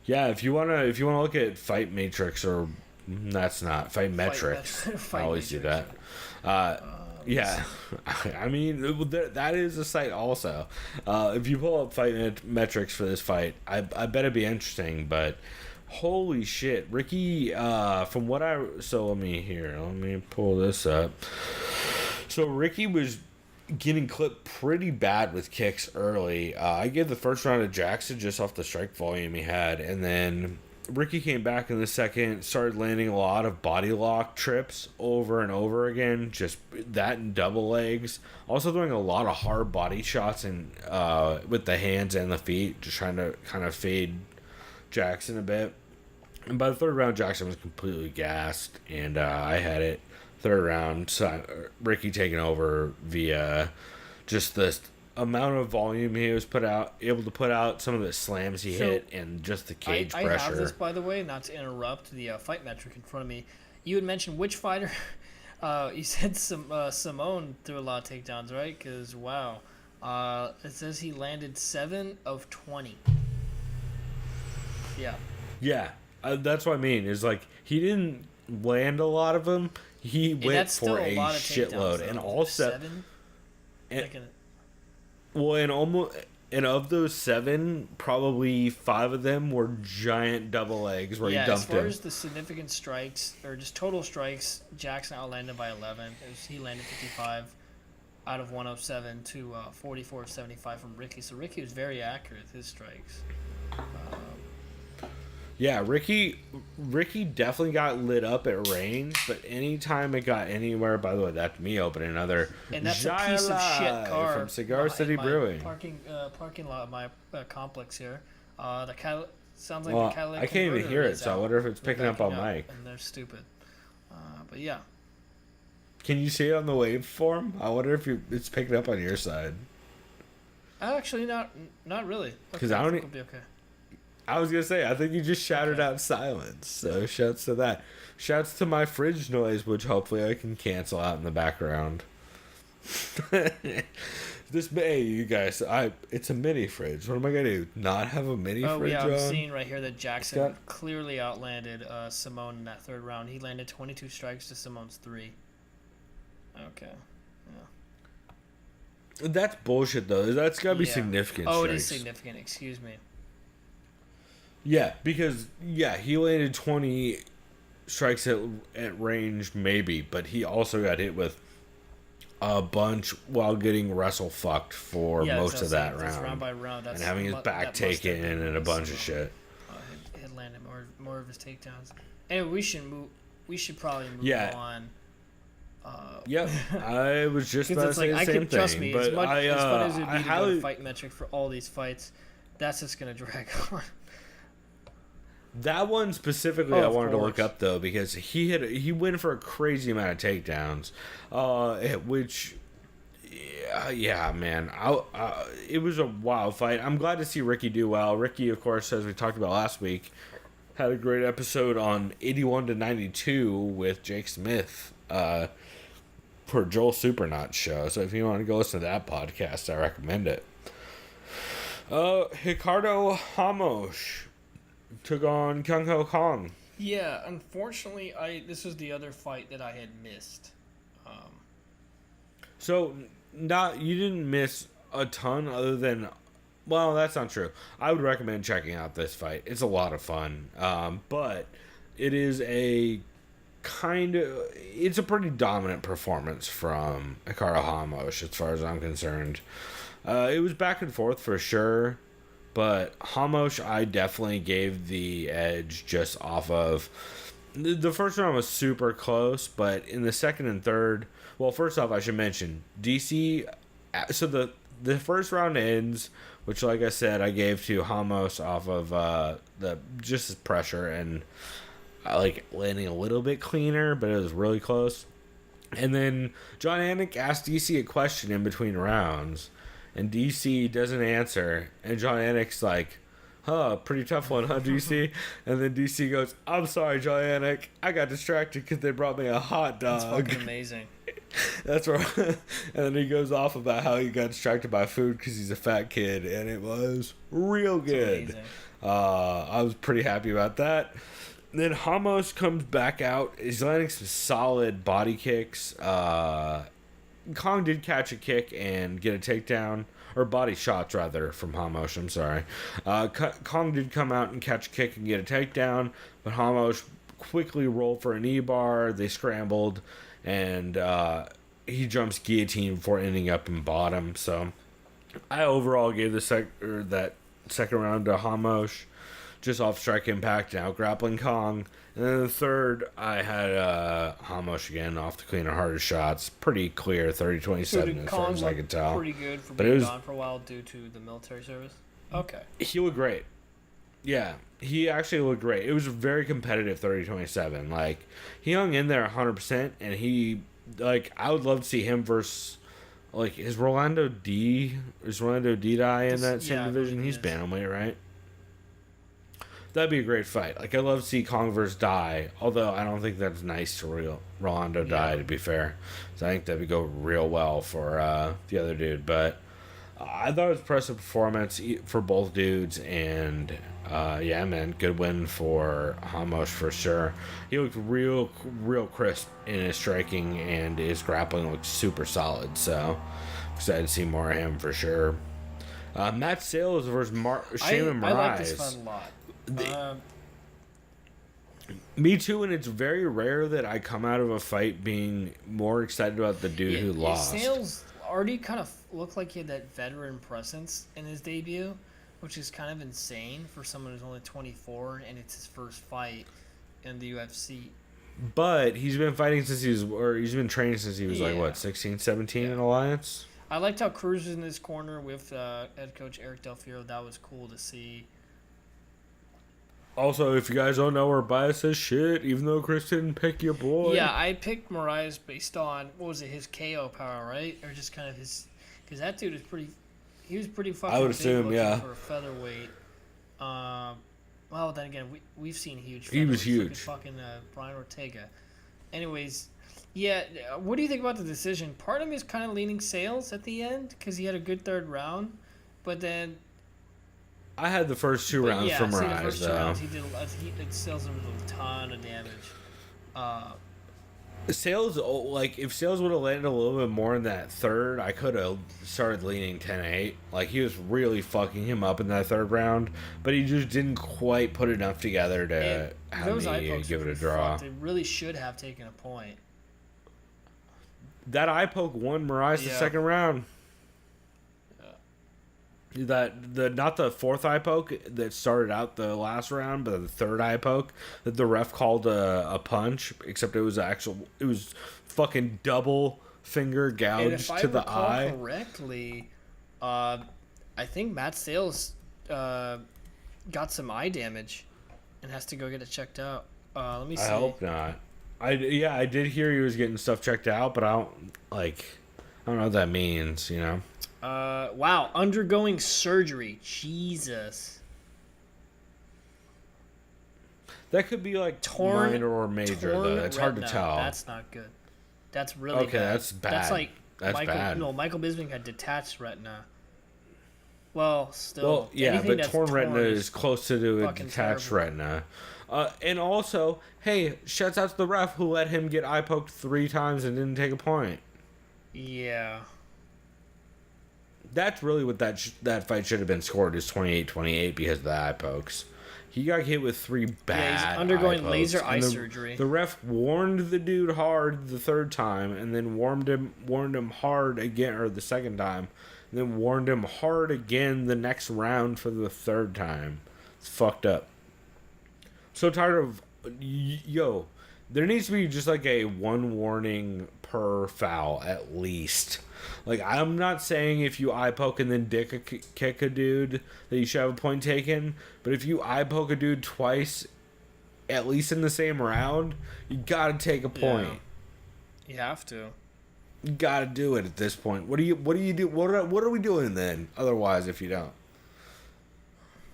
yeah, if you wanna look at Fight Matrix, or that's not Fight Metrics. I always do that. Yeah, I mean that is a site also. If you pull up Fight Metrics for this fight, I bet it'd be interesting. But holy shit, Ricky! From what let me pull this up. So Ricky was getting clipped pretty bad with kicks early. I gave the first round to Jackson just off the strike volume he had, and then Ricky came back in the second, started landing a lot of body lock trips over and over again, just that and double legs. Also throwing a lot of hard body shots and with the hands and the feet, just trying to kind of fade Jackson a bit. And by the third round, Jackson was completely gassed, and I had it. Third round, so Ricky taking over via just the amount of volume he was able to put out, some of the slams he hit, and just the cage pressure. I have this, by the way, not to interrupt the fight metric in front of me. You had mentioned which fighter? You said Simone threw a lot of takedowns, right? Because, wow. It says he landed 7 of 20. Yeah. Yeah, that's what I mean. Is like, he didn't land a lot of them. He went for a shitload, and all seven. And of those 7, probably 5 of them were giant double legs where he dumped him. As far as the significant strikes or just total strikes, Jackson outlanded by 11. He landed 55 out of 107 to 44 of 75 from Ricky. So Ricky was very accurate with his strikes. Yeah, Ricky definitely got lit up at range, but anytime it got anywhere, by the way, that's me opening another. And that's a piece of shit car from Cigar City Brewing. Parking lot of my complex here. The sounds like the catalytic I can't even hear it, so I wonder if it's picking up on mic. And they're stupid. But yeah. Can you see it on the waveform? I wonder if it's picking up on your side. Actually, not really. Because I don't. It'll be okay. I was gonna say, I think you just shouted out silence. So shouts to that. Shouts to my fridge noise, which hopefully I can cancel out in the background. Hey, you guys, it's a mini fridge. What am I gonna do? Not have a mini fridge on? I'm seeing right here that Jackson clearly outlanded Simone in that third round. He landed 22 strikes to Simone's 3. Okay. Yeah. That's bullshit, though. That's gotta be significant. Oh, strikes. It is significant. Excuse me. Yeah, because he landed 20 strikes at range, maybe, but he also got hit with a bunch while getting wrestle fucked for most of that round. Round by round. And having his back taken and a bunch of shit. He landed more of his takedowns. Anyway, we should probably move on. Yep, I was just about to say the same thing. Trust me, but as fun as it would be to go to fight Fight Metric for all these fights, that's just going to drag on. That one specifically, I wanted to look up though, because he went for a crazy amount of takedowns, which, yeah, man, it was a wild fight. I'm glad to see Ricky do well. Ricky, of course, as we talked about last week, had a great episode on 81 to 92 with Jake Smith for Joel Supernaut's show. So if you want to go listen to that podcast, I recommend it. Ricardo Ramos took on Kyung Ho Kong. Yeah, unfortunately, this was the other fight that I had missed. So, you didn't miss a ton other than... Well, that's not true. I would recommend checking out this fight. It's a lot of fun. But it is it's a pretty dominant performance from Ricardo Ramos, as far as I'm concerned. It was back and forth for sure. But Hamosh, I definitely gave the edge just off of... The first round was super close, but in the second and third... Well, first off, I should mention, DC... So the first round ends, which, like I said, I gave to Hamosh off of the just his pressure and like landing a little bit cleaner, but it was really close. And then John Anik asked DC a question in between rounds, and DC doesn't answer. And John Anik's like, huh, pretty tough one, huh, DC? And then DC goes, I'm sorry, John Anik. I got distracted because they brought me a hot dog. That's fucking amazing. That's right. And then he goes off about how he got distracted by food because he's a fat kid, and it was real good. I was pretty happy about that. Then Hamosh comes back out. He's landing some solid body kicks. Kong did catch a kick and get a takedown. Or body shots, rather, from Hamosh. I'm sorry. Kong did come out and catch a kick and get a takedown. But Hamosh quickly rolled for a knee bar. They scrambled. And he jumps guillotine before ending up in bottom. So I overall gave that second round to Hamosh. Just off strike impact and out grappling Kong. And then the third, I had Hamosh again off the cleaner, harder shots. Pretty clear, 30-27 as far as I could tell. Pretty good for being gone for a while due to the military service. Okay. He looked great. Yeah, he actually looked great. It was a very competitive 30-27. Like, he hung in there 100%, and he, like, I would love to see him versus, like, is Rolando D die in that same division? He's bantamweight, right? That'd be a great fight. Like, I'd love to see Kong versus Dai, although I don't think that's nice to Rolando Dai, to be fair. So I think that would go real well for the other dude. But I thought it was an impressive performance for both dudes, and yeah, man, good win for Hamosh for sure. He looked real crisp in his striking, and his grappling looked super solid. So excited to see more of him for sure. Matt Sales versus Shaman Moraes. I like this fight a lot. Me too, and it's very rare that I come out of a fight being more excited about the dude who lost. Sales already kind of looked like he had that veteran presence in his debut, which is kind of insane for someone who's only 24 and it's his first fight in the UFC. But he's been fighting since he's been training since he was like, what, 16, 17 in Alliance? I liked how Cruz was in his corner with head coach Eric Del Fierro. That was cool to see. Also, if you guys don't know, we're biased as shit, even though Chris didn't pick your boy. Yeah, I picked Moraes based on, his KO power, right? Or just kind of his... Because that dude is pretty... He was pretty fucking I would assume, yeah. For a featherweight. Well, then again, we've seen huge... He was huge. Like fucking Brian Ortega. Anyways, yeah, what do you think about the decision? Part of me is kind of leaning Sales at the end, because he had a good third round. But then... I had the first two rounds from Moraes, though. Rounds, he did Sales him with a ton of damage. Sales, like, if Sales would have landed a little bit more in that third, I could have started leaning 10-8. Like, he was really fucking him up in that third round, but he just didn't quite put enough together to have me give it a draw. They really should have taken a point. That eye poke won Moraes the second round. Not the fourth eye poke that started out the last round, but the third eye poke that the ref called a punch, except it was fucking double finger gouge to the eye. If I recall correctly, I think Matt Sales got some eye damage and has to go get it checked out. Let me see. I hope not. I did hear he was getting stuff checked out, but I don't know what that means, you know. Wow, undergoing surgery. Jesus. That could be like minor or major, though. It's hard to tell. That's not good. That's really bad. That's bad. That's like bad. No, Michael Bisping had detached retina. Well, still. Well, yeah, but torn retina is close to a detached retina. And also, hey, shouts out to the ref who let him get eye poked 3 times and didn't take a point. Yeah. That's really what that fight should have been scored, is 28-28 because of the eye pokes. He got hit with 3 bad he's undergoing laser eye surgery. The ref warned the dude hard the third time, and then warned him hard again, or the second time, and then warned him hard again the next round for the third time. It's fucked up. So tired of... Yo, there needs to be just like a one warning per foul at least. Like, I'm not saying if you eye poke and then kick a dude that you should have a point taken, but if you eye poke a dude twice, at least in the same round, you gotta take a point. Yeah. You have to. You gotta do it at this point. What do you do? What are we doing then? Otherwise, if you don't.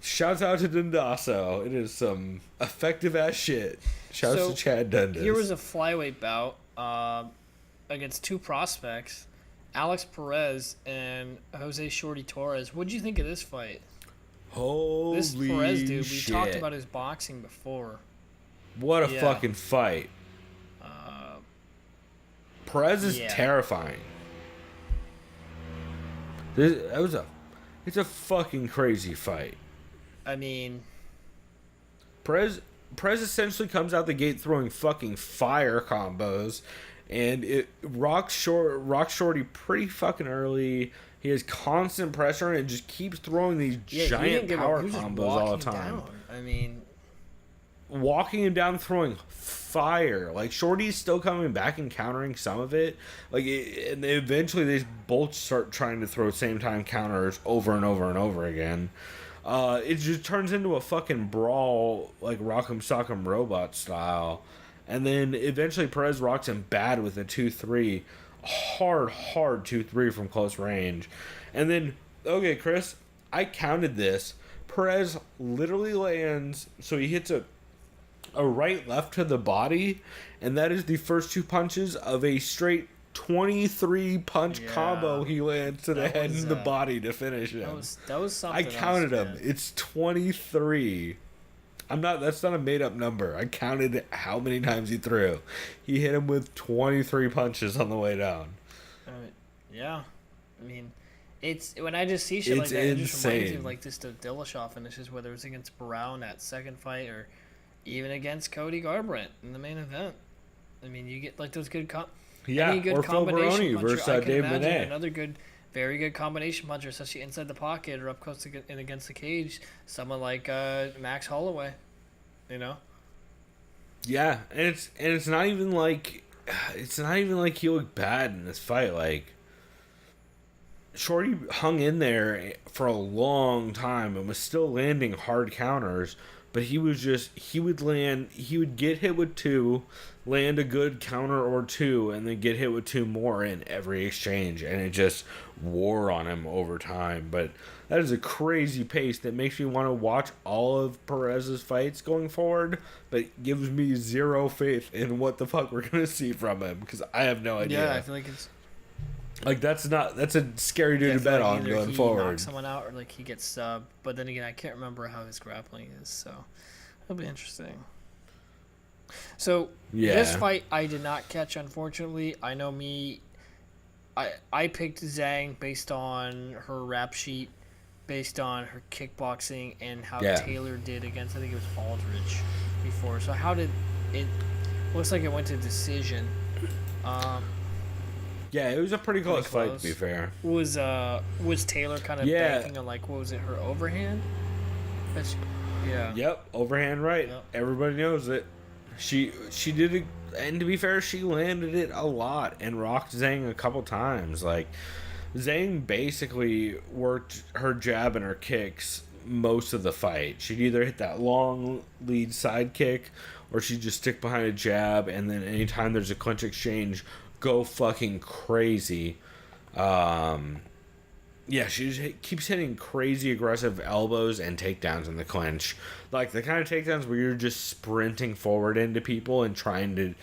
Shouts out to Dillashaw. It is some effective ass shit. Shouts to Chad Dundas. Here was a flyweight bout against two prospects, Alex Perez and Jose Shorty Torres. What did you think of this fight? Holy this Perez dude, shit. we talked about his boxing before. What a fucking fight. Perez is terrifying. It's a fucking crazy fight. I mean, Perez essentially comes out the gate throwing fucking fire combos, and it rocks Shorty pretty fucking early. He has constant pressure and just keeps throwing these giant power combos all the time. Down. I mean, walking him down, throwing fire. Like, Shorty's still coming back and countering some of it. And eventually they both start trying to throw same time counters over and over and over again. It just turns into a fucking brawl, like Rock'em Sock'em Robot style. And then eventually Perez rocks him bad with a 2-3. Hard 2-3 from close range. And then, okay, Chris, I counted this. Perez literally lands, so he hits a right left to the body, and that is the first two punches of a straight 23 punch combo he lands to the head and the body to finish him. That was something. I counted them. It's 23. That's not a made up number. I counted how many times he threw. He hit him with 23 punches on the way down. Yeah. I mean, it's when I just see shit like that, it just reminds me of like this Dillashaw finishes, whether it's against Brown that second fight or even against Cody Garbrandt in the main event. I mean, you get like those good any good or Phil Baroni versus Dave Monet. Another very good combination puncher, especially inside the pocket or up close and against the cage. Someone like Max Holloway, you know. Yeah, and it's not even like he looked bad in this fight. Like, Shorty hung in there for a long time and was still landing hard counters, but he would get hit with two, land a good counter or two, and then get hit with two more in every exchange, and it just wore on him over time. But that is a crazy pace that makes me want to watch all of Perez's fights going forward, but gives me zero faith in what the fuck we're going to see from him, because I have no idea. Yeah, I feel like it's... Like, that's a scary dude to bet on going forward. He knocks someone out or like he gets subbed, but then again, I can't remember how his grappling is, so it'll be interesting. So this fight I did not catch, unfortunately. I know I picked Zhang based on her rap sheet, based on her kickboxing, and how Taylor did against, I think it was Aldridge before. So how did it? Looks like it went to decision. Yeah, it was a pretty close fight, to be fair. Was Taylor kind of banking on, like, what was it, her overhand? Yep, overhand right. Yep. Everybody knows it. She did it, and to be fair, she landed it a lot and rocked Zhang a couple times. Like, Zhang basically worked her jab and her kicks most of the fight. She'd either hit that long lead side kick, or she'd just stick behind a jab, and then anytime there's a clinch exchange, go fucking crazy. She just keeps hitting crazy aggressive elbows and takedowns in the clinch. Like the kind of takedowns where you're just sprinting forward into people and trying to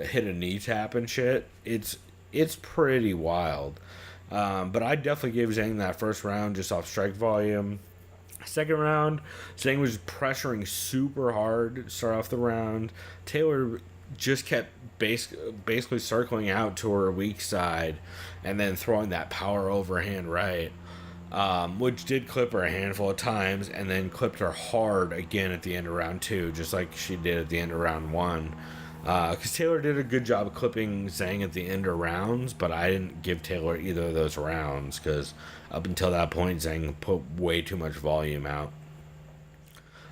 hit a knee tap and shit. It's pretty wild. But I definitely gave Zhang that first round just off strike volume. Second round, Zhang was pressuring super hard to start off the round. Taylor just kept basically circling out to her weak side and then throwing that power overhand right, which did clip her a handful of times and then clipped her hard again at the end of round 2, just like she did at the end of round 1. Because Taylor did a good job of clipping Zhang at the end of rounds, but I didn't give Taylor either of those rounds because up until that point, Zhang put way too much volume out.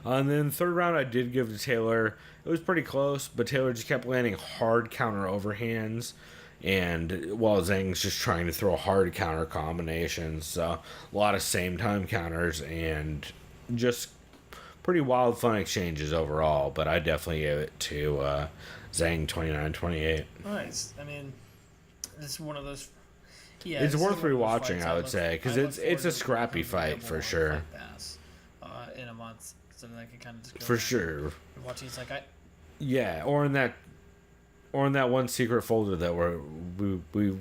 And then third round, I did give to Taylor. It was pretty close, but Taylor just kept landing hard counter overhands, and while Zhang's just trying to throw hard counter combinations, so a lot of same time counters and just pretty wild fun exchanges overall. But I definitely gave it to Zhang 29-28. Nice. I mean, this is one of those. Yeah, it's this is worth one of those rewatching, fights I would say, because it's a scrappy fight for sure. In a month, so that I can kind of just go for sure. and watch. It's like yeah, or in that one secret folder that we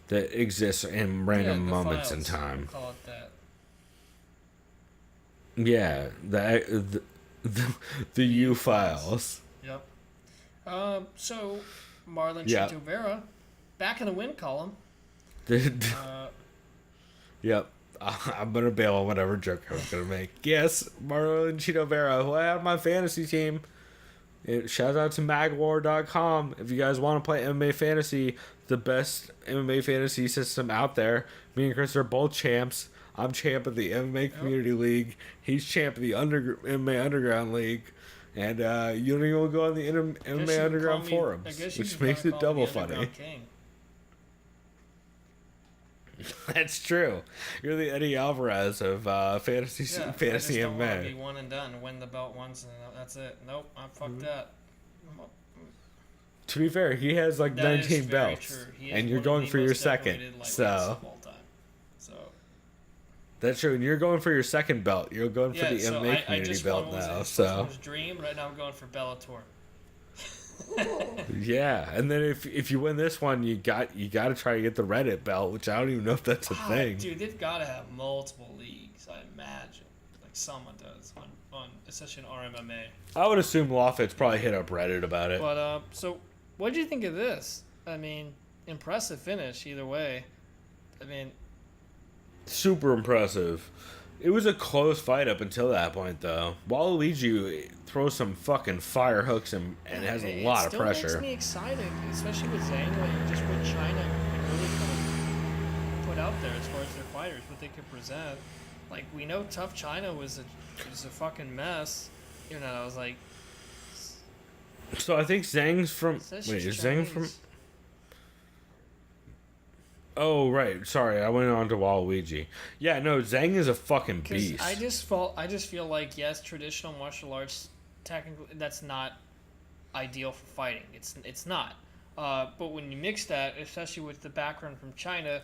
that exists in random moments files, in time. we'll call it that. Yeah, the U files. Yep. So Marlon Yeah. Chito Vera back in the win column. Yep. I'm gonna bail on whatever joke I was gonna make. Yes, Marlon Chito Vera, who I have on my fantasy team. Shout out to magwar.com. If you guys want to play MMA fantasy, the best MMA fantasy system out there. Me and Chris are both champs. I'm champ of the MMA Community League. He's champ of the MMA Underground League. And you don't even go on the MMA Underground forums, which makes it double funny. That's true. You're the Eddie Alvarez of fantasy I just don't want to be MMA. one and done, win the belt once, and that's it. Nope, I fucked that. To be fair, he has like That is 19 very belts, true. He is and you're one of going the for your most second. decorated lightweights So of all time. So that's true. And you're going for your second belt. You're going for the so MMA I Community just belt won, what now. was it? So His dream. Right now, I'm going for Bellator. yeah, and then if you win this one, you got to try to get the Reddit belt, which I don't even know if that's a thing. Dude, they've got to have multiple leagues. I imagine, like someone does on especially in RMMA. I would assume Lawfit's probably hit up Reddit about it. But so what did you think of this? I mean, impressive finish either way. I mean, Super impressive. It was a close fight up until that point, though. Waluigi throws some fucking fire hooks and has a lot of pressure. It still makes me excited, especially with Zhang, like just what China can really kind of put out there as far as their fighters, what they could present. Like, we know Tough China was a fucking mess. You know, I was like... So I think Zhang's from... Says Wait, she's is Zhang Chinese. from... Oh, right. Sorry, I went on to Waluigi. Yeah, no, Zhang is a fucking beast. I just feel like, yes, traditional martial arts, technically, that's not ideal for fighting. It's not. But when you mix that, especially with the background from China,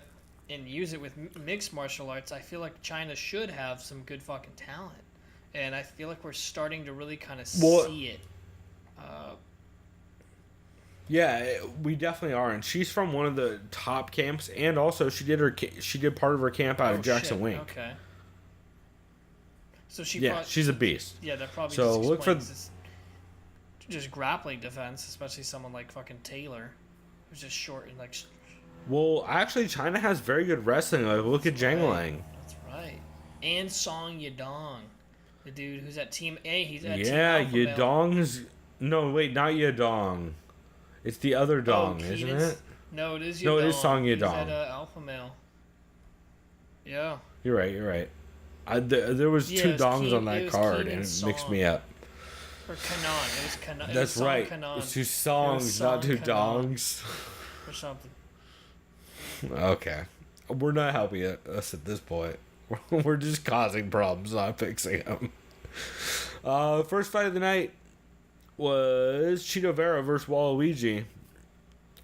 and use it with mixed martial arts, I feel like China should have some good fucking talent. And I feel like we're starting to really kind of see it. Yeah, we definitely are, and she's from one of the top camps, and also she did part of her camp out of Jackson Wink. Okay. So she's a beast. Yeah, that probably So just look for explains just grappling defense, especially someone like fucking Taylor, who's just short and like. Well, actually, China has very good wrestling. Like, look at Zhang Lang. That's right. And Song Yadong, the dude who's at Team A. He's at Yeah, Team Alpha Male. Yadong's... No, wait, not Yadong. It's the other Dong, isn't it? No, it is Yadong. No, it is Song He's Yadong. at Alpha Male. Yeah. You're right. There was two Dongs on that card, and it mixed me up. Or Kanan. It was Kanan. That's right. Kanan. It's two songs, not two Kanan. dongs. Or something. Okay. We're not helping us at this point. We're just causing problems, not fixing them. First fight of the night was Chito Vera versus Waluigi.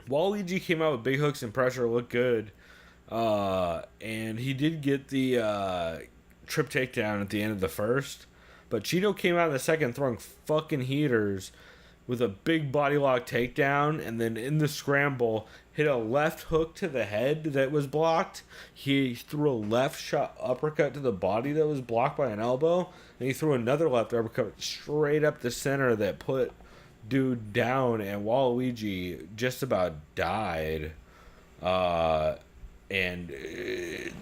Waluigi came out with big hooks and pressure, looked good. And he did get the trip takedown at the end of the first. But Chito came out in the second throwing fucking heaters with a big body lock takedown, and then in the scramble hit a left hook to the head that was blocked. He threw a left shot uppercut to the body that was blocked by an elbow, and he threw another left uppercut straight up the center that put dude down, and Waluigi just about died. And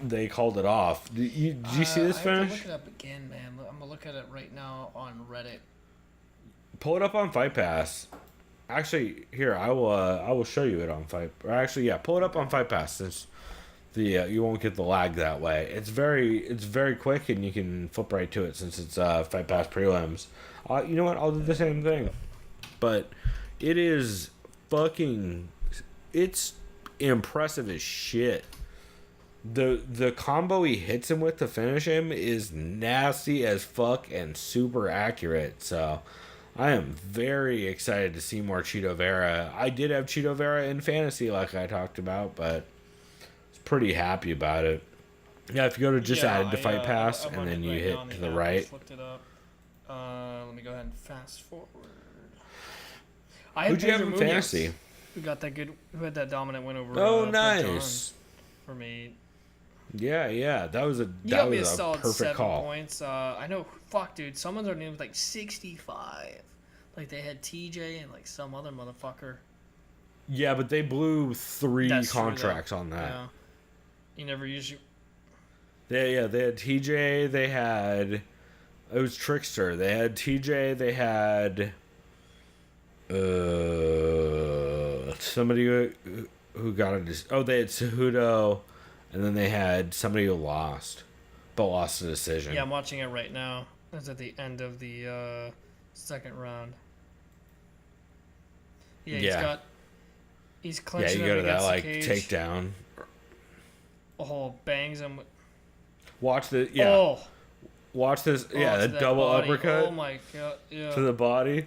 they called it off. Did you see this finish? I have to look it up again, man. I'm gonna look at it right now on Reddit. Pull it up on Fight Pass. Actually, here I will show you it on Fight. Or actually, yeah, pull it up on Fight Pass since the you won't get the lag that way. It's very quick and you can flip right to it since it's Fight Pass prelims. You know what? I'll do the same thing. But it is fucking. It's impressive as shit. The combo he hits him with to finish him is nasty as fuck and super accurate. So I am very excited to see more Cheeto Vera. I did have Cheeto Vera in fantasy like I talked about, but I was pretty happy about it. Yeah, if you go to just add to Fight Pass and then you hit to the right. Just looked it up. Let me go ahead and fast forward. Who'd you have in fantasy? Who got that good? Who had that dominant win over? Oh, nice. For me. Yeah, that was a solid perfect 7 call. points. I know. Fuck, dude. Someone's already with like 65. Like they had TJ and like some other motherfucker. Yeah, but they blew 3 That's contracts true, on that. Yeah. You never use your. They had TJ. They had. It was Trickster. They had TJ. They had. Somebody who got a. Oh, they had Cejudo, and then they had somebody who lost, but lost a decision. Yeah, I'm watching it right now. It's at the end of the second round. Yeah, he's clinching. Yeah, you go to that like cage. takedown. Oh, bangs him. Watch the Watch this. Yeah, the double body. uppercut. Oh my god. Yeah. To the body.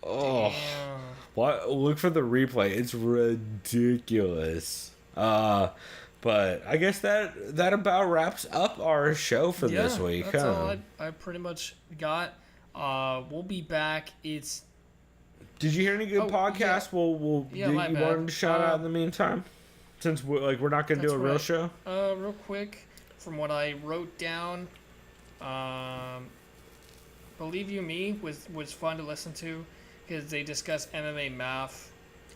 Oh. Damn. What? Look for the replay. It's ridiculous. But I guess that about wraps up our show for this week. That's all I pretty much got. We'll be back. It's. Did you hear any good podcasts? Yeah. You wanted to shout out in the meantime, since we're not gonna do a real show. Real quick, from what I wrote down, Believe You Me was fun to listen to because they discuss MMA math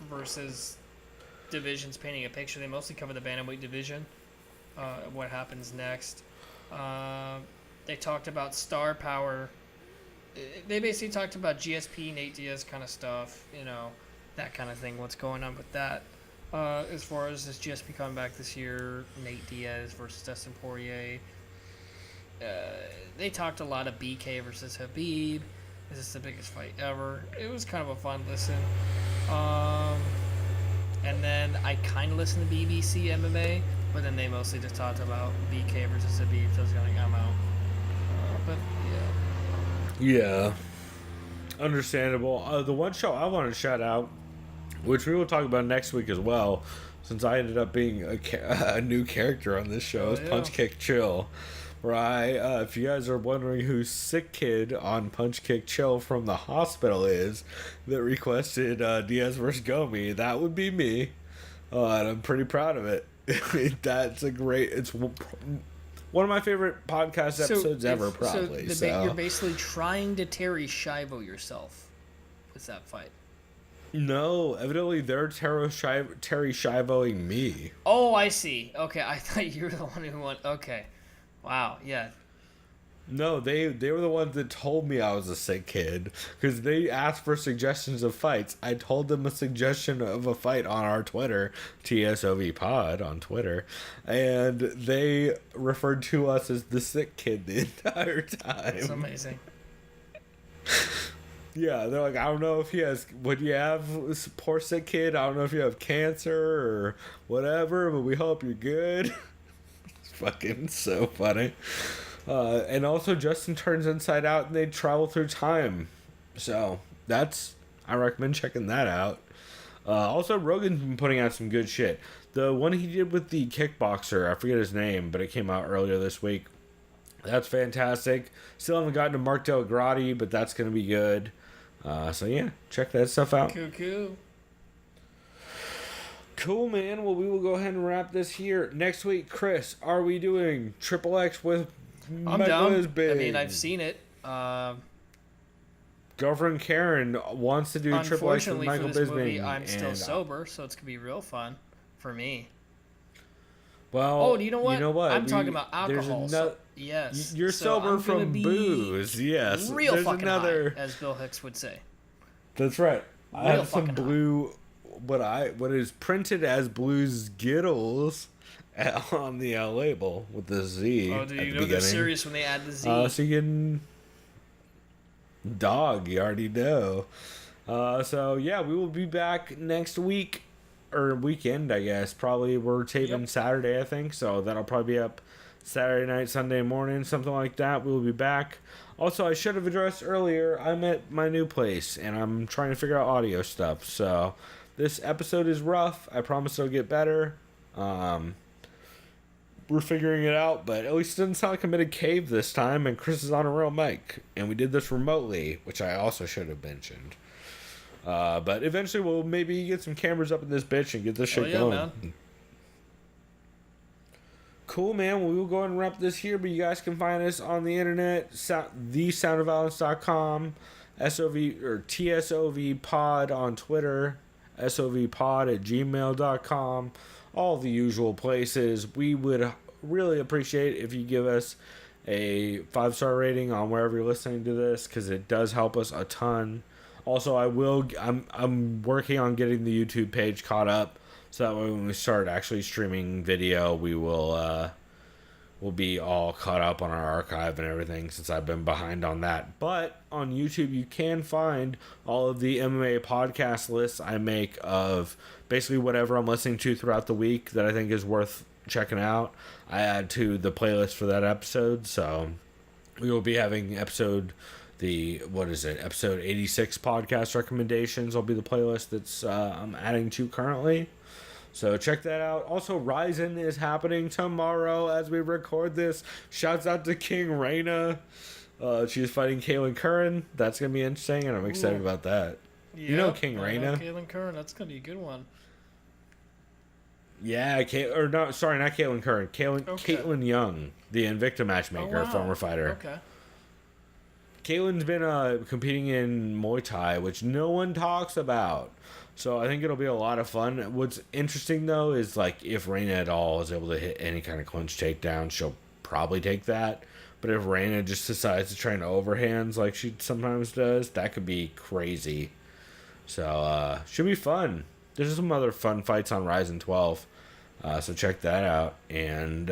versus divisions painting a picture. They mostly cover the bantamweight division, what happens next. They talked about star power. They basically talked about GSP, Nate Diaz kind of stuff, that kind of thing, what's going on with that. As far as this GSP coming back this year, Nate Diaz versus Dustin Poirier. They talked a lot of BK versus Habib. Is this the biggest fight ever? It was kind of a fun listen. And then I kind of listened to BBC MMA, but then they mostly just talked about BK versus Habib, so I was going, I'm out. But yeah. Yeah. Understandable. The one show I want to shout out, which we will talk about next week as well, since I ended up being a new character on this show, is Punch Kick Chill. Right, if you guys are wondering who Sick Kid on Punch Kick Chill from the hospital is that requested Diaz vs. Gomi, that would be me, and I'm pretty proud of it. That's it's one of my favorite podcast episodes ever, probably. So you're basically trying to Terry Schiavo yourself with that fight. No, evidently they're Terry Schiavoing me. Oh, I see. Okay, I thought you were the one who won. Okay. Wow, yeah. No, they were the ones that told me I was a sick kid because they asked for suggestions of fights. I told them a suggestion of a fight on our Twitter, TSOV Pod on Twitter, and they referred to us as the sick kid the entire time. That's amazing. Yeah, they're like, I don't know if he has, what you have, poor sick kid, I don't know if you have cancer or whatever, but we hope you're good. Fucking so funny. And also Justin turns inside out and they travel through time. So I recommend checking that out. Also Rogan's been putting out some good shit. The one he did with the kickboxer, I forget his name, but it came out earlier this week. That's fantastic. Still haven't gotten to Mark Del Grotti, but that's going to be good. So yeah, check that stuff out. Cool, man. Well, we will go ahead and wrap this here. Next week, Chris, are we doing Triple X with I'm down. I mean, I've seen it. Girlfriend Karen wants to do Triple X with Michael for this Bisping. Movie, I'm still sober, so it's going to be real fun for me. Well, do you know what? I'm talking about alcohol. Yes. You're sober from booze. Yes. Real fucking high, as Bill Hicks would say. That's right. I have some blue, what is printed as blue Skittles on the label with the Z. Oh, do you at the know beginning. they're serious when they add the Z? So you can dog, you already know. So yeah, we will be back next week or weekend, I guess. Probably we're taping Saturday, I think. So that'll probably be up Saturday night, Sunday morning, something like that. We will be back. Also, I should have addressed earlier, I'm at my new place and I'm trying to figure out audio stuff. So this episode is rough. I promise it'll get better. We're figuring it out, but at least it doesn't sound like I'm in a cave this time, and Chris is on a real mic, and we did this remotely, which I also should have mentioned. But eventually we'll maybe get some cameras up in this bitch and get this shit going. Man. Cool, man. Well, we will go ahead and wrap this here, but you guys can find us on the internet, thesoundofviolence.com, SOV or TSOV pod on Twitter, sovpod@gmail.com, all the usual places. We would really appreciate if you give us a 5-star rating on wherever you're listening to this, because it does help us a ton. Also, I'm working on getting the YouTube page caught up, so that way when we start actually streaming video, we'll be all caught up on our archive and everything, since I've been behind on that. But on YouTube, you can find all of the MMA podcast lists I make of basically whatever I'm listening to throughout the week that I think is worth checking out. I add to the playlist for that episode, so we will be having episode 86 podcast recommendations will be the playlist that's I'm adding to currently. So check that out. Also, Ryzen is happening tomorrow as we record this. Shouts out to King Raina. She's fighting Kaylin Curran. That's going to be interesting, and I'm excited about that. Yep, you know King Raina? Kaylin Curran. That's going to be a good one. Yeah, not Kaylin Curran. Caitlin Young, the Invicta matchmaker, former fighter. Okay. Caitlin's been competing in Muay Thai, which no one talks about. So I think it'll be a lot of fun. What's interesting, though, is like if Raina at all is able to hit any kind of clinch takedown, she'll probably take that. But if Raina just decides to train overhands like she sometimes does, that could be crazy. So should be fun. There's some other fun fights on Ryzen 12. So check that out. And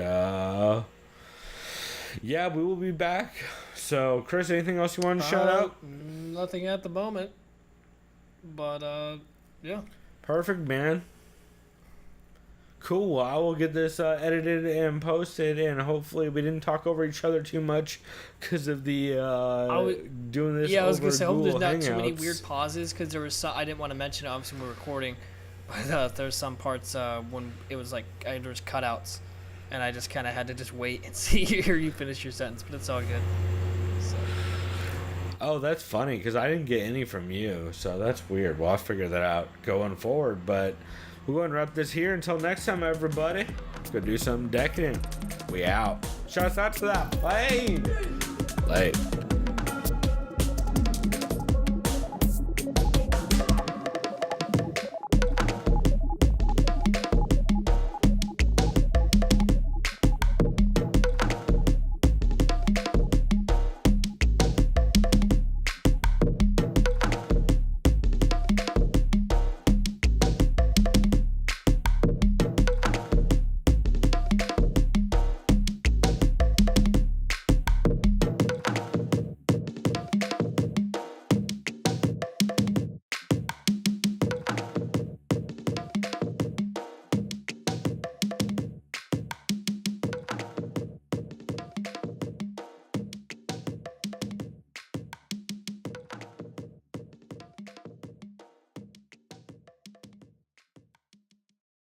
yeah, we will be back. So, Chris, anything else you want to shout out? Nothing at the moment. But, yeah. Perfect, man. Cool. Well, I will get this edited and posted, and hopefully we didn't talk over each other too much because of the doing this. Yeah, I was going to say, hope there's not Hangouts. too many weird pauses, because there was some, I didn't want to mention it, obviously we're recording, but there's some parts when it was like, there was cutouts, and I just kind of had to just wait and hear you finish your sentence, but it's all good. So. Oh, that's funny, because I didn't get any from you, so that's weird. Well, I'll figure that out going forward, but we'll go and wrap this here. Until next time, everybody, let's go do something decadent. We out. Shouts out to that plane. Late.